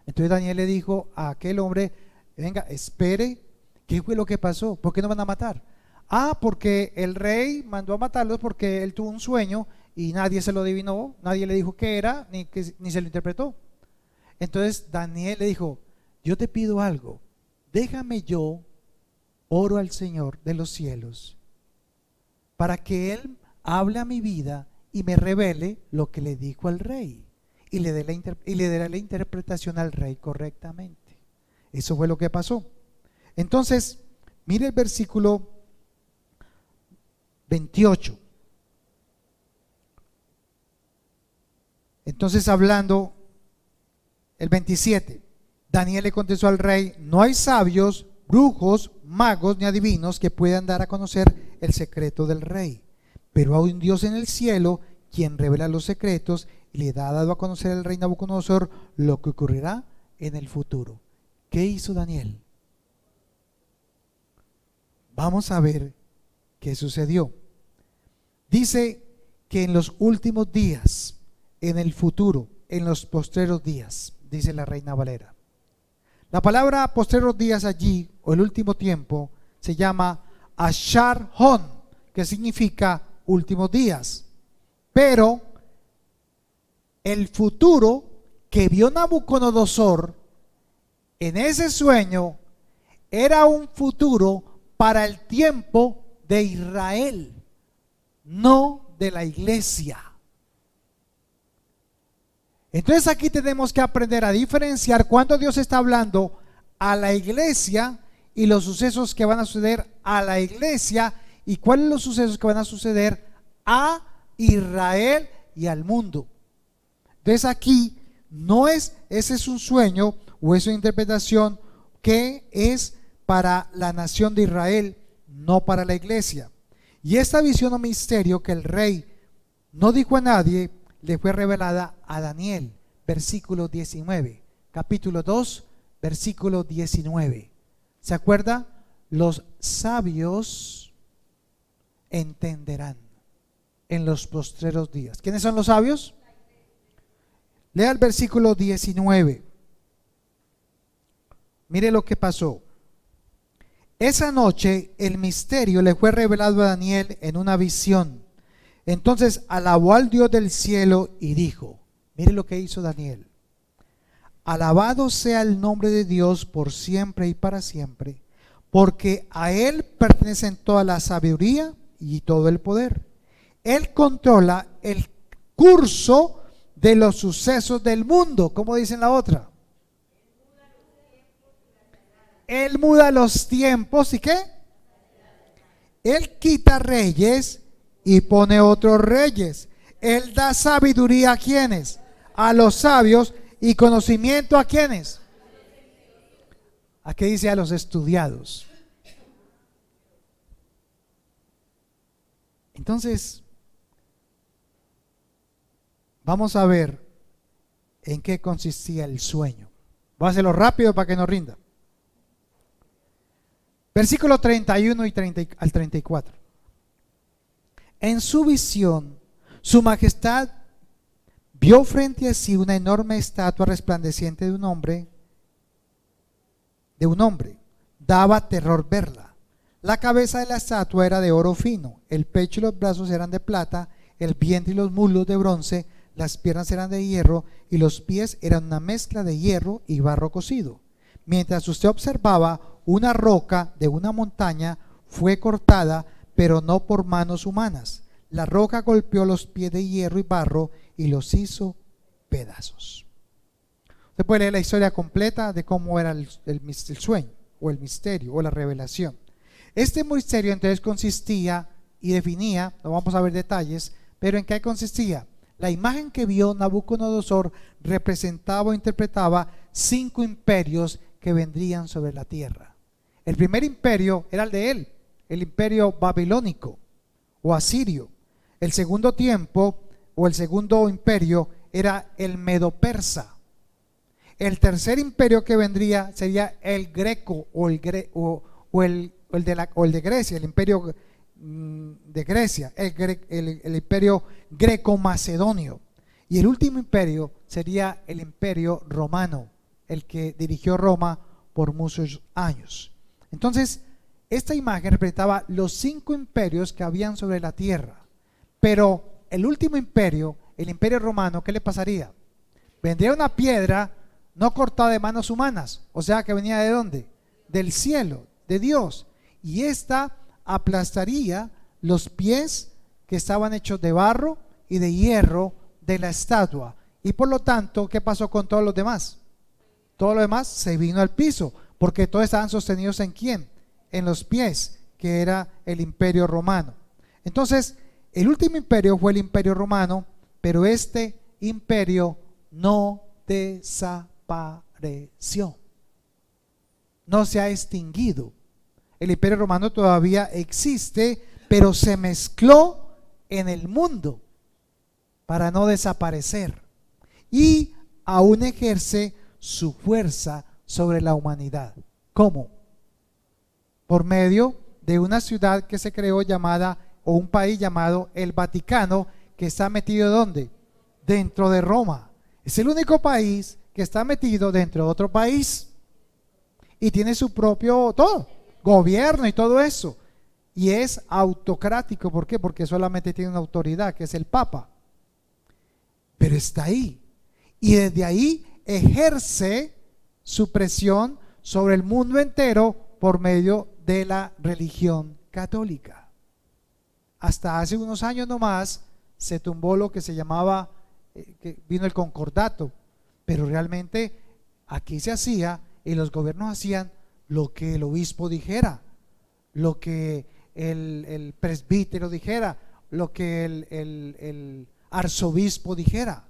Entonces Daniel le dijo a aquel hombre, venga, espere, ¿qué fue lo que pasó? ¿Por qué no van a matar? Porque el rey mandó a matarlos porque él tuvo un sueño y nadie se lo adivinó, nadie le dijo qué era, ni se lo interpretó. Entonces Daniel le dijo, yo te pido algo, déjame yo oro al Señor de los cielos para que Él hable a mi vida y me revele lo que le dijo al rey y le dé la interpretación al rey correctamente. Eso fue lo que pasó. Entonces, mire el versículo 28. Entonces hablando el 27, Daniel le contestó al rey, no hay sabios, brujos, magos ni adivinos que puedan dar a conocer el secreto del rey, pero hay un Dios en el cielo quien revela los secretos y le ha dado a conocer al rey Nabucodonosor lo que ocurrirá en el futuro. ¿Qué hizo Daniel? Vamos a ver qué sucedió. Dice que en los últimos días, en el futuro, en los postreros días, dice la Reina Valera. La palabra postreros días allí, o el último tiempo, se llama Ashar Hon, que significa últimos días. Pero el futuro que vio Nabucodonosor en ese sueño era un futuro para el tiempo de Israel, no de la iglesia. Entonces aquí tenemos que aprender a diferenciar cuando Dios está hablando a la iglesia y los sucesos que van a suceder a la iglesia y cuáles son los sucesos que van a suceder a Israel y al mundo. Entonces aquí ese es un sueño o es una interpretación que es para la nación de Israel, no para la iglesia. Y esta visión o misterio que el rey no dijo a nadie, le fue revelada a Daniel, versículo 19, capítulo 2, versículo 19. ¿Se acuerda? Los sabios entenderán. en los postreros días. ¿Quiénes son los sabios? Lea el versículo 19. Mire lo que pasó. Esa noche el misterio le fue revelado a Daniel en una visión. Entonces alabó al Dios del cielo y dijo, mire lo que hizo Daniel: alabado sea el nombre de Dios por siempre y para siempre, porque a Él pertenecen toda la sabiduría y todo el poder. Él controla el curso de los sucesos del mundo. ¿Cómo dice en la otra? Él muda los tiempos y ¿qué? Él quita reyes y pone otros reyes. Él da sabiduría a quienes, a los sabios, y conocimiento a quienes. Aquí dice a los estudiados. Entonces, vamos a ver en qué consistía el sueño. Voy a hacerlo rápido para que no rinda. Versículo 31 al 34. En su visión, su majestad vio frente a sí una enorme estatua resplandeciente de un hombre. Daba terror verla. La cabeza de la estatua era de oro fino, el pecho y los brazos eran de plata, el vientre y los muslos de bronce, las piernas eran de hierro y los pies eran una mezcla de hierro y barro cocido. Mientras usted observaba, una roca de una montaña fue cortada, pero no por manos humanas. La roca golpeó los pies de hierro y barro y los hizo pedazos. Usted puede leer la historia completa de cómo era el sueño o el misterio o la revelación. Este misterio entonces consistía y definía, no vamos a ver detalles, pero ¿en qué consistía? La imagen que vio Nabucodonosor representaba o interpretaba 5 imperios que vendrían sobre la tierra. El primer imperio era el de él, el imperio babilónico o asirio. El segundo tiempo o el segundo imperio era el medo-persa. El tercer imperio que vendría sería el greco o el de Grecia, el imperio de Grecia, el imperio greco-macedonio. Y el último imperio sería el imperio romano, el que dirigió Roma por muchos años. Entonces, esta imagen representaba los 5 imperios que habían sobre la tierra. Pero el último imperio, el imperio romano, ¿qué le pasaría? Vendría una piedra no cortada de manos humanas, o sea que venía ¿de dónde? Del cielo, de Dios. Y esta aplastaría los pies que estaban hechos de barro y de hierro de la estatua. Y por lo tanto, ¿qué pasó con todos los demás? Todo lo demás se vino al piso, porque todos estaban sostenidos ¿en quién? En los pies, que era el imperio romano. Entonces, el último imperio fue el imperio romano, pero este imperio no desapareció, no se ha extinguido. El imperio romano todavía existe, pero se mezcló en el mundo para no desaparecer y aún ejerce su fuerza sobre la humanidad. ¿Cómo? Por medio de una ciudad que se creó llamada, o un país llamado el Vaticano, que está metido ¿dónde? Dentro de Roma. Es el único país que está metido dentro de otro país y tiene su propio todo, gobierno y todo eso, y es autocrático. ¿Por qué? Porque solamente tiene una autoridad, que es el Papa, pero está ahí y desde ahí ejerce su presión sobre el mundo entero por medio de la religión católica. Hasta hace unos años nomás se tumbó lo que se llamaba, que vino el concordato, pero realmente aquí se hacía y los gobiernos hacían lo que el obispo dijera, lo que el presbítero dijera, lo que el arzobispo dijera.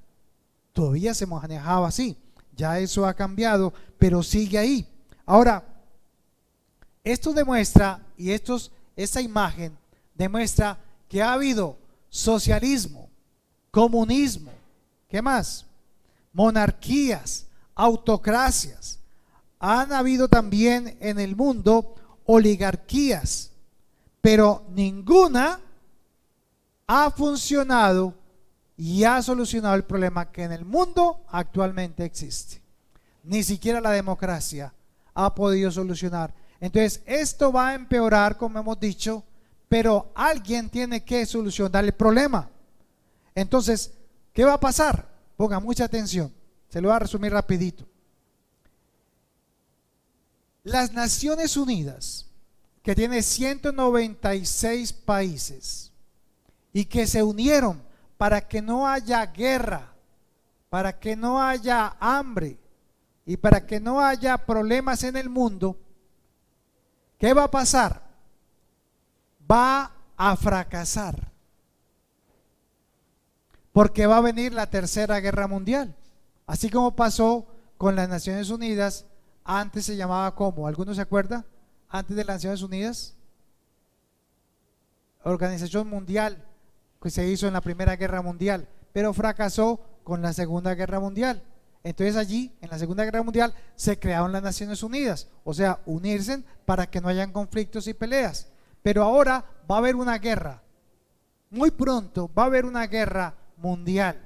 Todavía se manejaba así. Ya eso ha cambiado, pero sigue ahí. Ahora, esto demuestra, y esta imagen demuestra que ha habido socialismo, comunismo, ¿qué más? Monarquías, autocracias. Han habido también en el mundo oligarquías, pero ninguna ha funcionado y ha solucionado el problema que en el mundo actualmente existe. Ni siquiera la democracia ha podido solucionar. Entonces, esto va a empeorar, como hemos dicho, pero alguien tiene que solucionar el problema. Entonces, ¿qué va a pasar? Ponga mucha atención. Se lo voy a resumir rapidito. Las Naciones Unidas, que tiene 196 países y que se unieron para que no haya guerra, para que no haya hambre y para que no haya problemas en el mundo, ¿qué va a pasar? Va a fracasar, porque va a venir la tercera guerra mundial, así como pasó con las Naciones Unidas. Antes se llamaba ¿cómo? ¿Alguno se acuerda? Antes de las Naciones Unidas, Organización Mundial, que se hizo en la Primera Guerra Mundial, pero fracasó con la Segunda Guerra Mundial. Entonces allí, en la Segunda Guerra Mundial, se crearon las Naciones Unidas, o sea, unirse para que no hayan conflictos y peleas. Pero ahora va a haber una guerra, muy pronto va a haber una guerra mundial,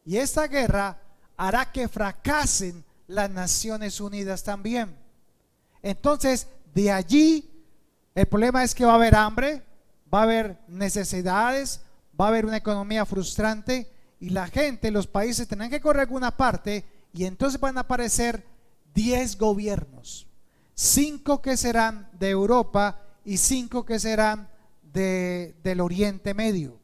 y esta guerra hará que fracasen las Naciones Unidas también. Entonces, de allí, el problema es que va a haber hambre, va a haber necesidades, va a haber una economía frustrante, y la gente, los países tendrán que correr alguna parte, y entonces van a aparecer 10 gobiernos, 5 que serán de Europa y 5 que serán del Oriente Medio,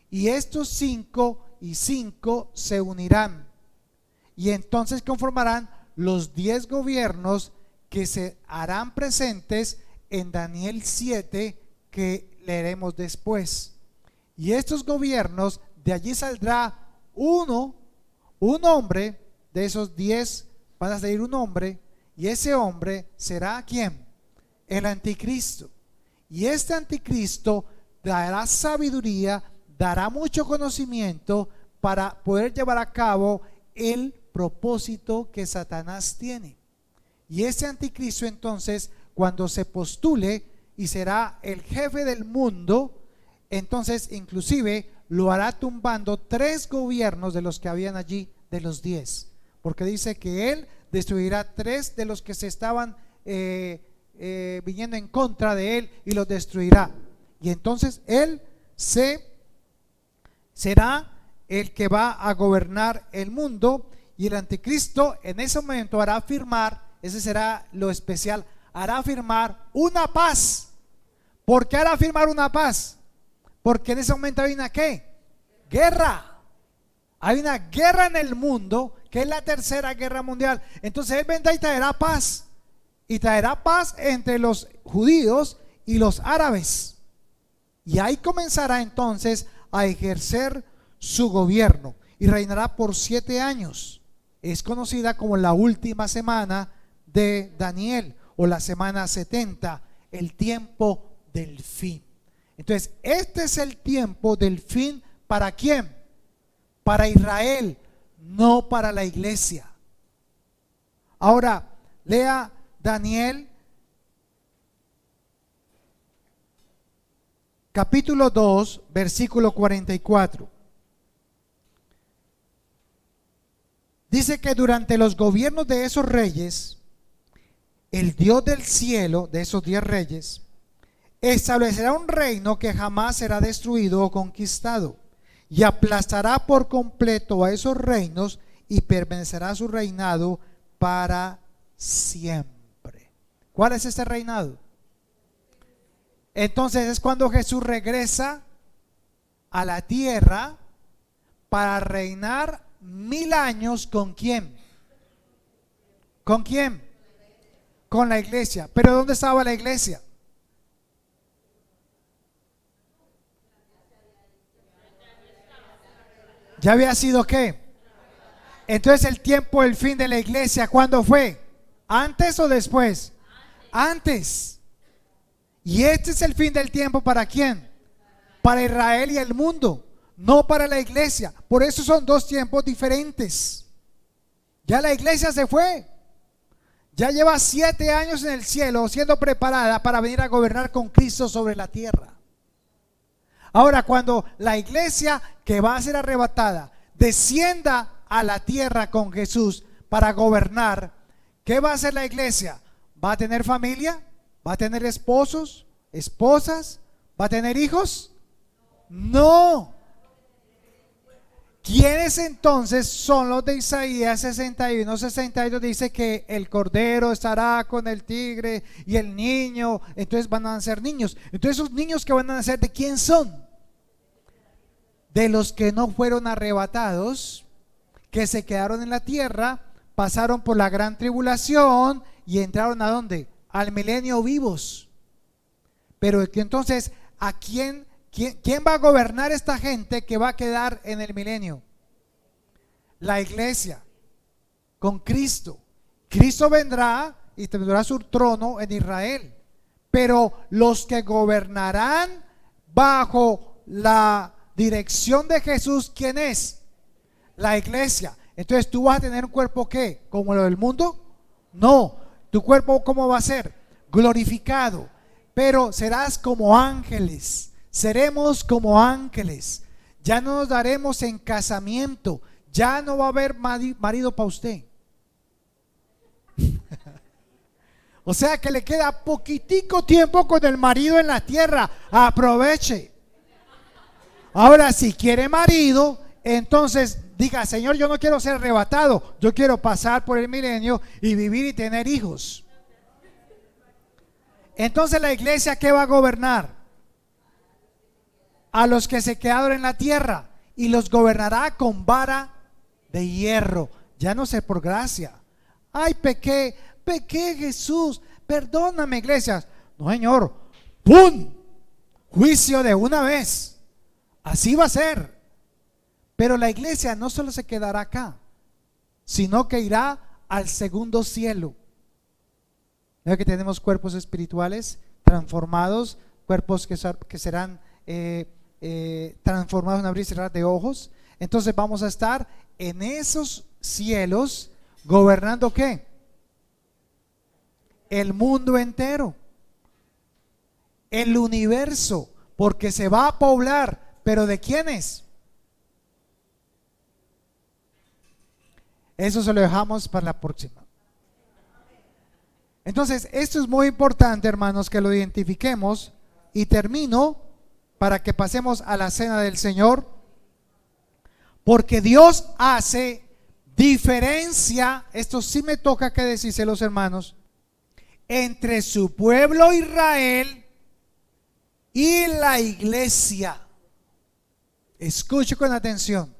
y estos 5 y 5 se unirán, y entonces conformarán los 10 gobiernos que se harán presentes en Daniel 7, que leeremos después. Y estos gobiernos, de allí saldrá un hombre, de esos 10 van a salir un hombre, y ese hombre será ¿quién? El anticristo. Y este anticristo dará sabiduría, dará mucho conocimiento para poder llevar a cabo el propósito que Satanás tiene. Y ese anticristo entonces, cuando se postule y será el jefe del mundo, entonces inclusive lo hará tumbando 3 gobiernos de los que habían allí, de los 10, porque dice que él destruirá 3 de los que se estaban viniendo en contra de él, y los destruirá. Y entonces él será el que va a gobernar el mundo, y el anticristo en ese momento hará firmar, ese será lo especial, hará firmar una paz. ¿Por qué hará firmar una paz? Porque en ese momento hay una ¿qué? Guerra. Hay una guerra en el mundo, que es la tercera guerra mundial. Entonces él vendrá y traerá paz, y traerá paz entre los judíos y los árabes, y ahí comenzará entonces a ejercer su gobierno, y reinará por 7 años. Es conocida como la última semana de Daniel, o la semana 70, el tiempo del fin. Entonces, este es el tiempo del fin. ¿Para quién? Para Israel, no para la iglesia. Ahora, lea Daniel capítulo 2, versículo 44. Dice que durante los gobiernos de esos reyes, el Dios del cielo, de esos 10 reyes, establecerá un reino que jamás será destruido o conquistado, y aplastará por completo a esos reinos, y permanecerá su reinado para siempre. ¿Cuál es este reinado? Entonces es cuando Jesús regresa a la tierra para reinar 1000 años. ¿Con quién? ¿Con quién? Con la iglesia. ¿Pero dónde estaba la iglesia? ¿Ya había sido qué? Entonces el tiempo del fin de la iglesia, ¿cuándo fue? ¿Antes o después? Antes. Y este es el fin del tiempo, ¿para quién? Para Israel y el mundo, no para la iglesia. Por eso son 2 tiempos diferentes. Ya la iglesia se fue. Ya lleva 7 años en el cielo siendo preparada para venir a gobernar con Cristo sobre la tierra. Ahora, cuando la iglesia que va a ser arrebatada descienda a la tierra con Jesús para gobernar, ¿qué va a hacer la iglesia? ¿Va a tener familia? ¿Va a tener esposos, esposas? ¿Va a tener hijos? No. ¿Quiénes entonces son los de Isaías 61, 62? Dice que el cordero estará con el tigre y el niño, entonces van a nacer niños. Entonces esos niños que van a nacer, ¿de quién son? De los que no fueron arrebatados, que se quedaron en la tierra, pasaron por la gran tribulación y entraron ¿a dónde? Al milenio vivos. Pero entonces, ¿a quién va a gobernar esta gente que va a quedar en el milenio? La iglesia, con Cristo. Cristo vendrá y tendrá su trono en Israel. Pero los que gobernarán bajo la dirección de Jesús, ¿quién es? La iglesia. Entonces, ¿tú vas a tener un cuerpo qué? ¿Como lo del mundo? No. ¿Tu cuerpo cómo va a ser? Glorificado. Pero serás como ángeles. Seremos como ángeles. Ya no nos daremos en casamiento. Ya no va a haber marido para usted. O sea que le queda poquitico tiempo con el marido en la tierra. Aproveche. Ahora, si quiere marido, entonces diga: Señor, yo no quiero ser arrebatado, yo quiero pasar por el milenio y vivir y tener hijos. Entonces, la iglesia, ¿qué va a gobernar? A los que se quedaron en la tierra, y los gobernará con vara de hierro. Ya no sé, por gracia. Ay, pequé Jesús, perdóname, iglesia. No, Señor, ¡pum! Juicio de una vez. Así va a ser. Pero la iglesia no solo se quedará acá, sino que irá al segundo cielo. ¿No que tenemos cuerpos espirituales transformados, cuerpos que serán transformados en abrir y cerrar de ojos? Entonces vamos a estar en esos cielos gobernando ¿qué? El mundo entero, el universo, porque se va a poblar. ¿Pero de quiénes? Eso se lo dejamos para la próxima. Entonces, esto es muy importante, hermanos, que lo identifiquemos. Y termino para que pasemos a la cena del Señor. Porque Dios hace diferencia, esto sí me toca que decírselos, hermanos, entre su pueblo Israel y la iglesia. Escuche con atención.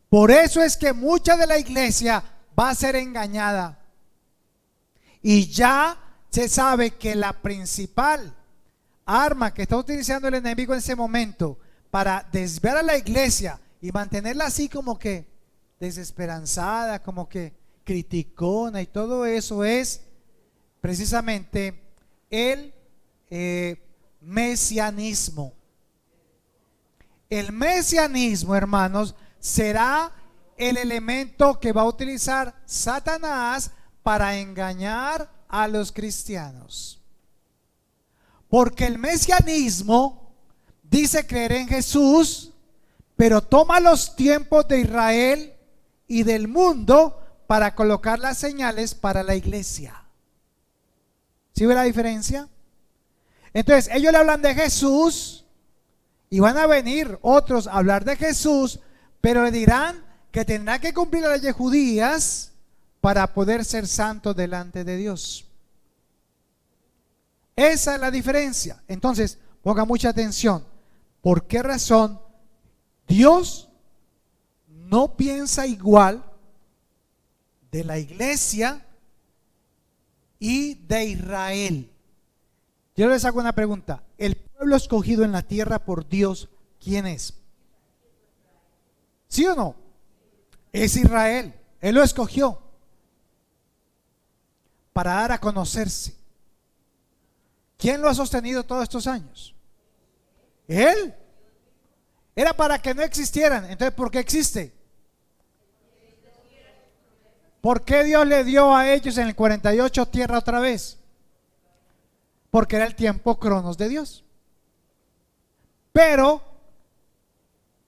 Por eso es que mucha de la iglesia va a ser engañada. Y ya se sabe que la principal arma que está utilizando el enemigo en ese momento para desviar a la iglesia y mantenerla así como que desesperanzada, como que criticona y todo eso, es precisamente el mesianismo. El mesianismo, hermanos, será el elemento que va a utilizar Satanás para engañar a los cristianos. Porque el mesianismo dice creer en Jesús, pero toma los tiempos de Israel y del mundo para colocar las señales para la iglesia. ¿Sí ve la diferencia? Entonces, ellos le hablan de Jesús. Y van a venir otros a hablar de Jesús, pero le dirán que tendrá que cumplir las leyes judías para poder ser santo delante de Dios. Esa es la diferencia. Entonces, ponga mucha atención. ¿Por qué razón Dios no piensa igual de la iglesia y de Israel? Yo les hago una pregunta. El pueblo escogido en la tierra por Dios, ¿quién es? ¿Sí o no? Es Israel. Él lo escogió para dar a conocerse. ¿Quién lo ha sostenido todos estos años? Él. Era para que no existieran. Entonces, ¿por qué existe? ¿Por qué Dios le dio a ellos en el 48 tierra otra vez? Porque era el tiempo cronos de Dios. Pero,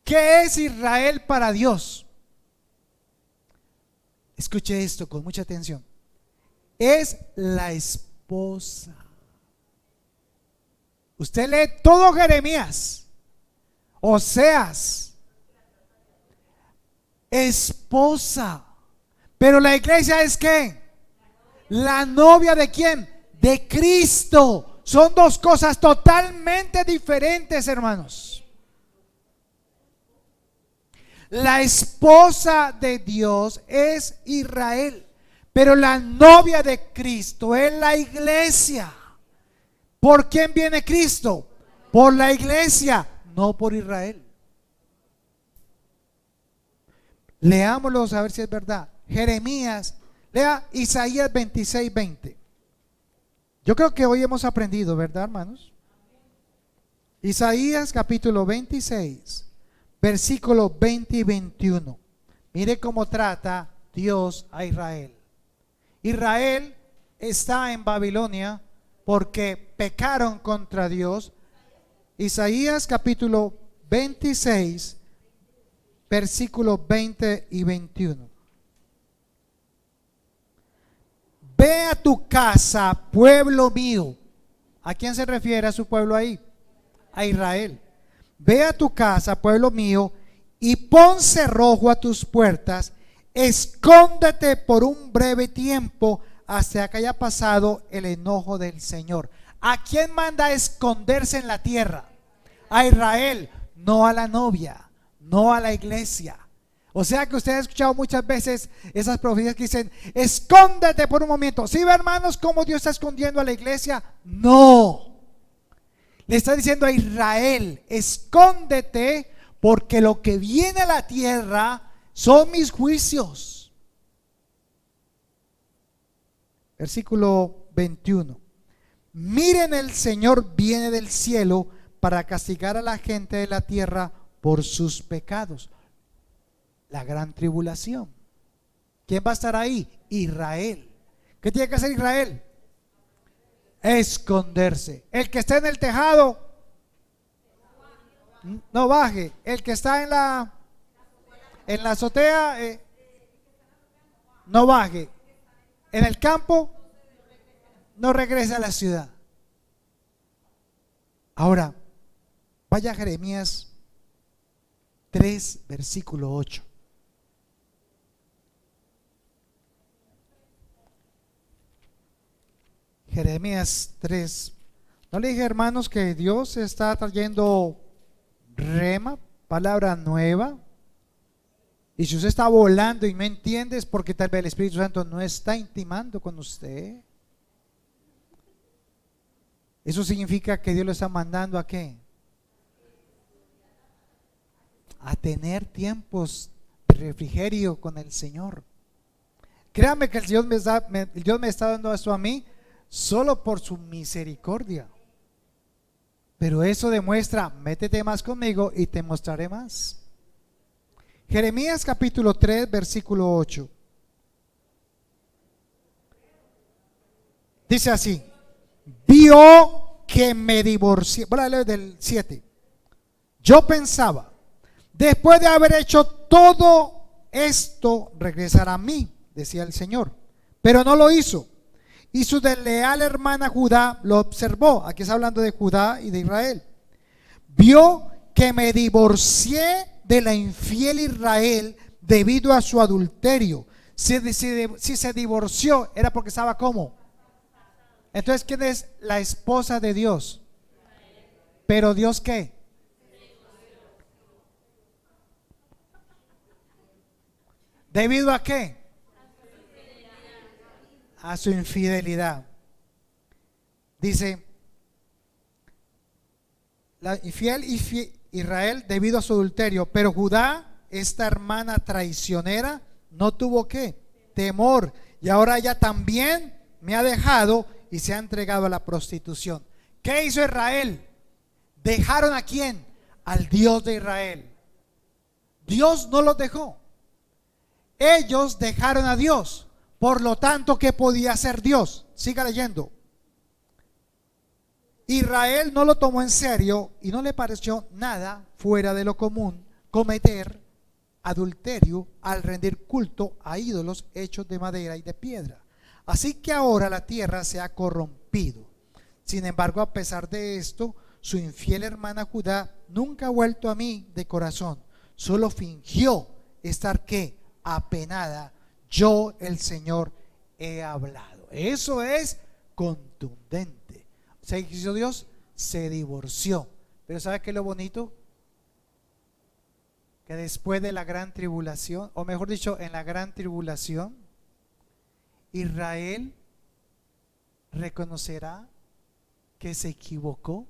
¿qué es Israel para Dios? Escuche esto con mucha atención. Es la esposa. Usted lee todo Jeremías, Oseas, esposa. Pero la iglesia es ¿qué? La novia ¿de quién? De Cristo. Son dos cosas totalmente diferentes, hermanos. La esposa de Dios es Israel, pero la novia de Cristo es la iglesia. ¿Por quién viene Cristo? Por la iglesia, no por Israel. Leámoslo a ver si es verdad. Jeremías, lea Isaías 26:20. Yo creo que hoy hemos aprendido, ¿verdad, hermanos? Isaías capítulo 26, versículos 20 y 21. Mire cómo trata Dios a Israel. Israel está en Babilonia porque pecaron contra Dios. Isaías capítulo 26, versículos 20 y 21. Ve a tu casa, pueblo mío. ¿A quién se refiere a su pueblo ahí? A Israel. Ve a tu casa, pueblo mío, y pon cerrojo a tus puertas. Escóndete por un breve tiempo hasta que haya pasado el enojo del Señor. ¿A quién manda a esconderse en la tierra? A Israel, no a la novia, no a la iglesia. O sea que usted ha escuchado muchas veces esas profecías que dicen: escóndete por un momento. ¿Sí ve, hermanos, cómo Dios está escondiendo a la iglesia? No. Le está diciendo a Israel: escóndete, porque lo que viene a la tierra son mis juicios. Versículo 21. Miren, el Señor viene del cielo para castigar a la gente de la tierra por sus pecados. La gran tribulación. ¿Quién va a estar ahí? Israel. ¿Qué tiene que hacer Israel? Esconderse. El que está en el tejado, no baje. El que está en la azotea, no baje. En el campo, no regrese a la ciudad. Ahora, vaya a Jeremías 3, versículo 8. Jeremías 3. ¿No le dije, hermanos, que Dios está trayendo rema, palabra nueva? Y si usted está volando y no entiende, es porque tal vez el Espíritu Santo no está intimando con usted. Eso significa que Dios lo está mandando ¿a qué? A tener tiempos de refrigerio con el Señor. Créame que Dios me está dando esto a mí solo por su misericordia. Pero eso demuestra: métete más conmigo y te mostraré más. Jeremías capítulo 3, versículo 8. Dice así: vio que me divorcié. Voy a leer del 7. Yo pensaba: después de haber hecho todo esto, regresará a mí, decía el Señor. Pero no lo hizo. Y su desleal hermana Judá lo observó. Aquí está hablando de Judá y de Israel. Vio que me divorcié de la infiel Israel debido a su adulterio. Si se divorció, era porque estaba ¿cómo? Entonces, ¿quién es la esposa de Dios? Pero Dios ¿qué? ¿Debido a qué? A su infidelidad. Dice: la infiel Israel debido a su adulterio, pero Judá, esta hermana traicionera, no tuvo ¿qué? Temor, y ahora ella también me ha dejado y se ha entregado a la prostitución. ¿Qué hizo Israel? ¿Dejaron a quién? Al Dios de Israel. Dios no los dejó. Ellos dejaron a Dios. Por lo tanto, ¿qué podía hacer Dios? Siga leyendo. Israel no lo tomó en serio y no le pareció nada fuera de lo común cometer adulterio al rendir culto a ídolos hechos de madera y de piedra. Así que ahora la tierra se ha corrompido. Sin embargo, a pesar de esto, su infiel hermana Judá nunca ha vuelto a mí de corazón, solo fingió estar ¿qué? Apenada. Yo, el Señor, he hablado. Eso es contundente. O sea, ¿qué hizo Dios? Se divorció. Pero ¿sabe qué es lo bonito? Que después de la gran tribulación, o mejor dicho, en la gran tribulación, Israel reconocerá que se equivocó,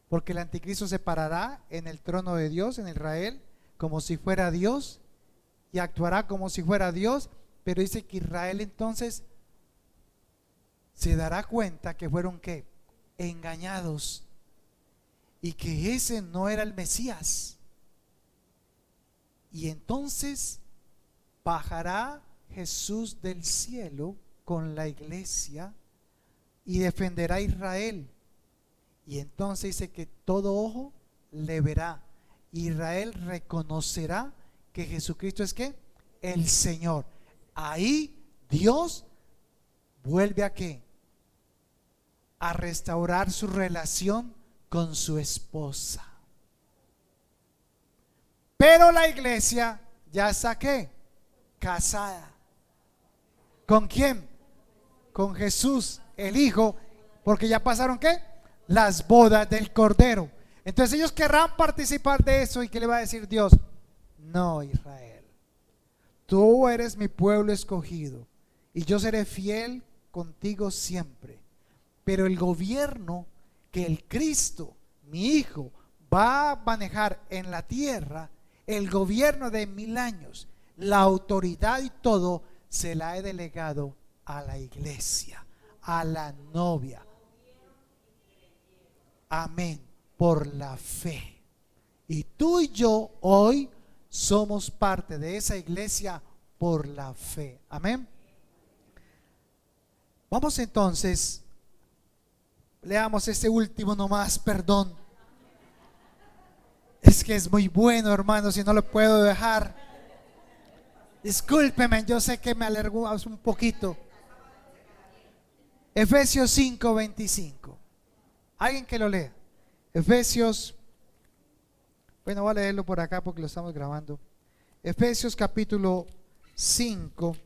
porque el anticristo se parará en el trono de Dios en Israel como si fuera Dios y actuará como si fuera Dios, pero dice que Israel entonces se dará cuenta que fueron ¿qué? Engañados y que ese no era el Mesías. Y entonces bajará Jesús del cielo con la iglesia y defenderá a Israel. Y entonces dice que todo ojo le verá. Israel reconocerá que Jesucristo es ¿qué? El Señor. Ahí Dios vuelve a ¿qué? A restaurar su relación con su esposa. Pero la iglesia ya está ¿qué? Casada. ¿Con quién? Con Jesús, el Hijo, porque ya pasaron ¿qué? Las bodas del Cordero. Entonces ellos querrán participar de eso. ¿Y qué le va a decir Dios? No, Israel, tú eres mi pueblo escogido y yo seré fiel contigo siempre. Pero el gobierno que el Cristo, mi Hijo, va a manejar en la tierra, el gobierno de 1000 años, la autoridad y todo, se la he delegado a la iglesia, a la novia. Amén, por la fe. Y tú y yo hoy somos parte de esa iglesia por la fe. Amén. Vamos entonces, leamos este último nomás, perdón. Es que es muy bueno, hermano, si no lo puedo dejar. Discúlpeme, yo sé que me alargó un poquito. Efesios 5:25. Alguien que lo lea. Efesios, bueno, voy a leerlo por acá porque lo estamos grabando. Efesios capítulo 5,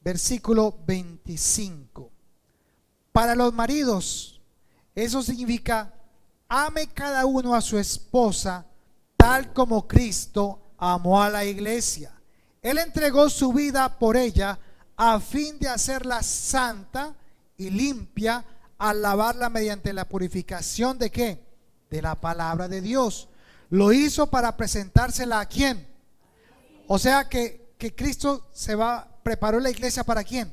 versículo 25. Para los maridos, eso significa: ame cada uno a su esposa, tal como Cristo amó a la iglesia. Él entregó su vida por ella a fin de hacerla santa y limpia al lavarla mediante la purificación de ¿qué? De la palabra de Dios. Lo hizo para presentársela ¿a quién? O sea que Cristo preparó la iglesia ¿para quién?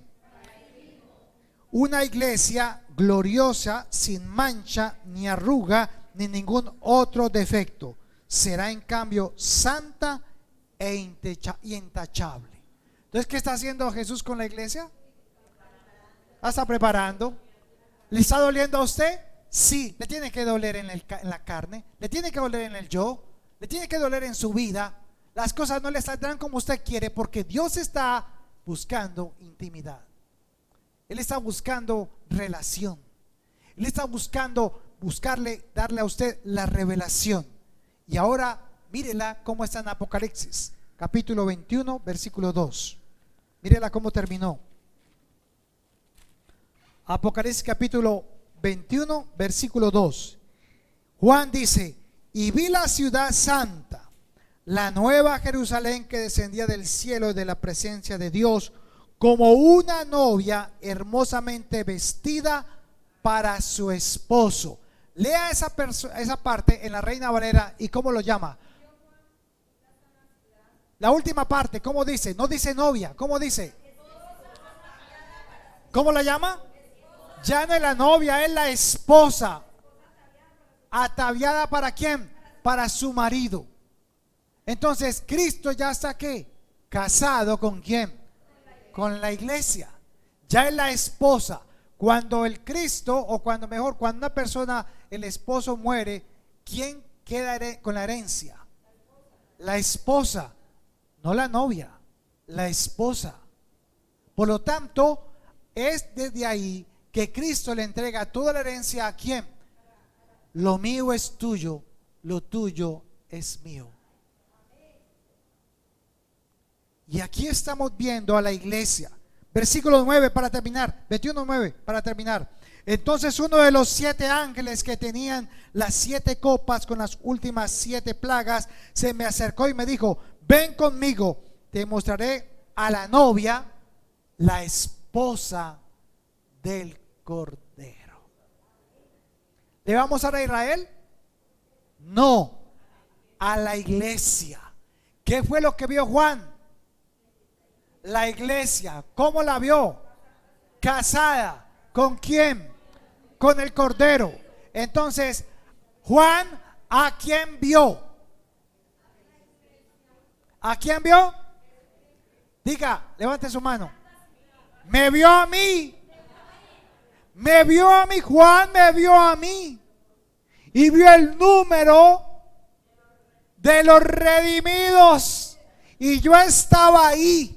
Una iglesia gloriosa, sin mancha, ni arruga, ni ningún otro defecto. Será en cambio santa e intachable. Entonces, ¿qué está haciendo Jesús con la iglesia? ¿La está preparando? ¿Le está doliendo a usted? Sí, le tiene que doler en la carne, le tiene que doler en el yo, le tiene que doler en su vida. Las cosas no le saldrán como usted quiere, porque Dios está buscando intimidad. Él está buscando relación. Él está darle a usted la revelación. Y ahora mírela cómo está en Apocalipsis, capítulo 21, versículo 2. Mírela cómo terminó. Apocalipsis capítulo 21, versículo 2. Juan dice: y vi la ciudad santa, la nueva Jerusalén, que descendía del cielo de la presencia de Dios, como una novia hermosamente vestida para su esposo. Lea esa parte en la Reina Valera. ¿Y cómo lo llama? La última parte, ¿cómo dice? No dice novia, ¿cómo dice? ¿Cómo la llama? Ya no es la novia, es la esposa. ¿Ataviada para quién? Para su marido. Entonces Cristo ya está ¿qué? Casado ¿con quién? Con la iglesia. Ya es la esposa. Cuando el Cristo, o cuando una persona, el esposo muere, ¿quién queda con la herencia? La esposa, no la novia, la esposa. Por lo tanto, es desde ahí que Cristo le entrega toda la herencia. ¿A quién? Lo mío es tuyo, lo tuyo es mío. Y aquí estamos viendo a la iglesia. Versículo 9 para terminar, 21:9 para terminar. Entonces uno de los 7 ángeles que tenían las 7 copas con las últimas 7 plagas se me acercó y me dijo: ven conmigo, te mostraré a la novia, la esposa del Cordero. ¿Le vamos a dar a Israel? No, a la iglesia. ¿Qué fue lo que vio Juan? La iglesia. ¿Cómo la vio? Casada. ¿Con quién? Con el Cordero. Entonces, Juan, ¿a quién vio? ¿A quién vio? Diga, levante su mano. Me vio a mí. Me vio a mí. Juan me vio a mí. Y vio el número de los redimidos. Y yo estaba ahí.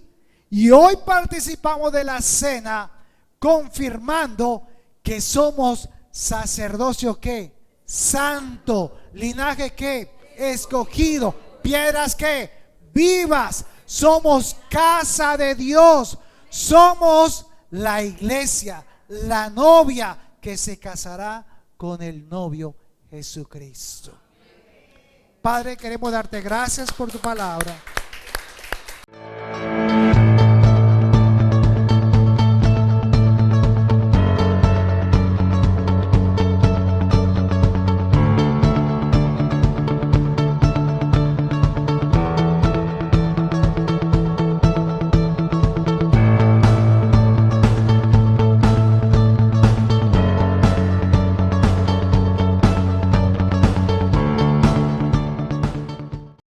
Y hoy participamos de la cena, confirmando que somos sacerdocio que santo, linaje que escogido, piedras que vivas. Somos casa de Dios, somos la iglesia, la novia que se casará con el novio Jesucristo. Padre, queremos darte gracias por tu palabra.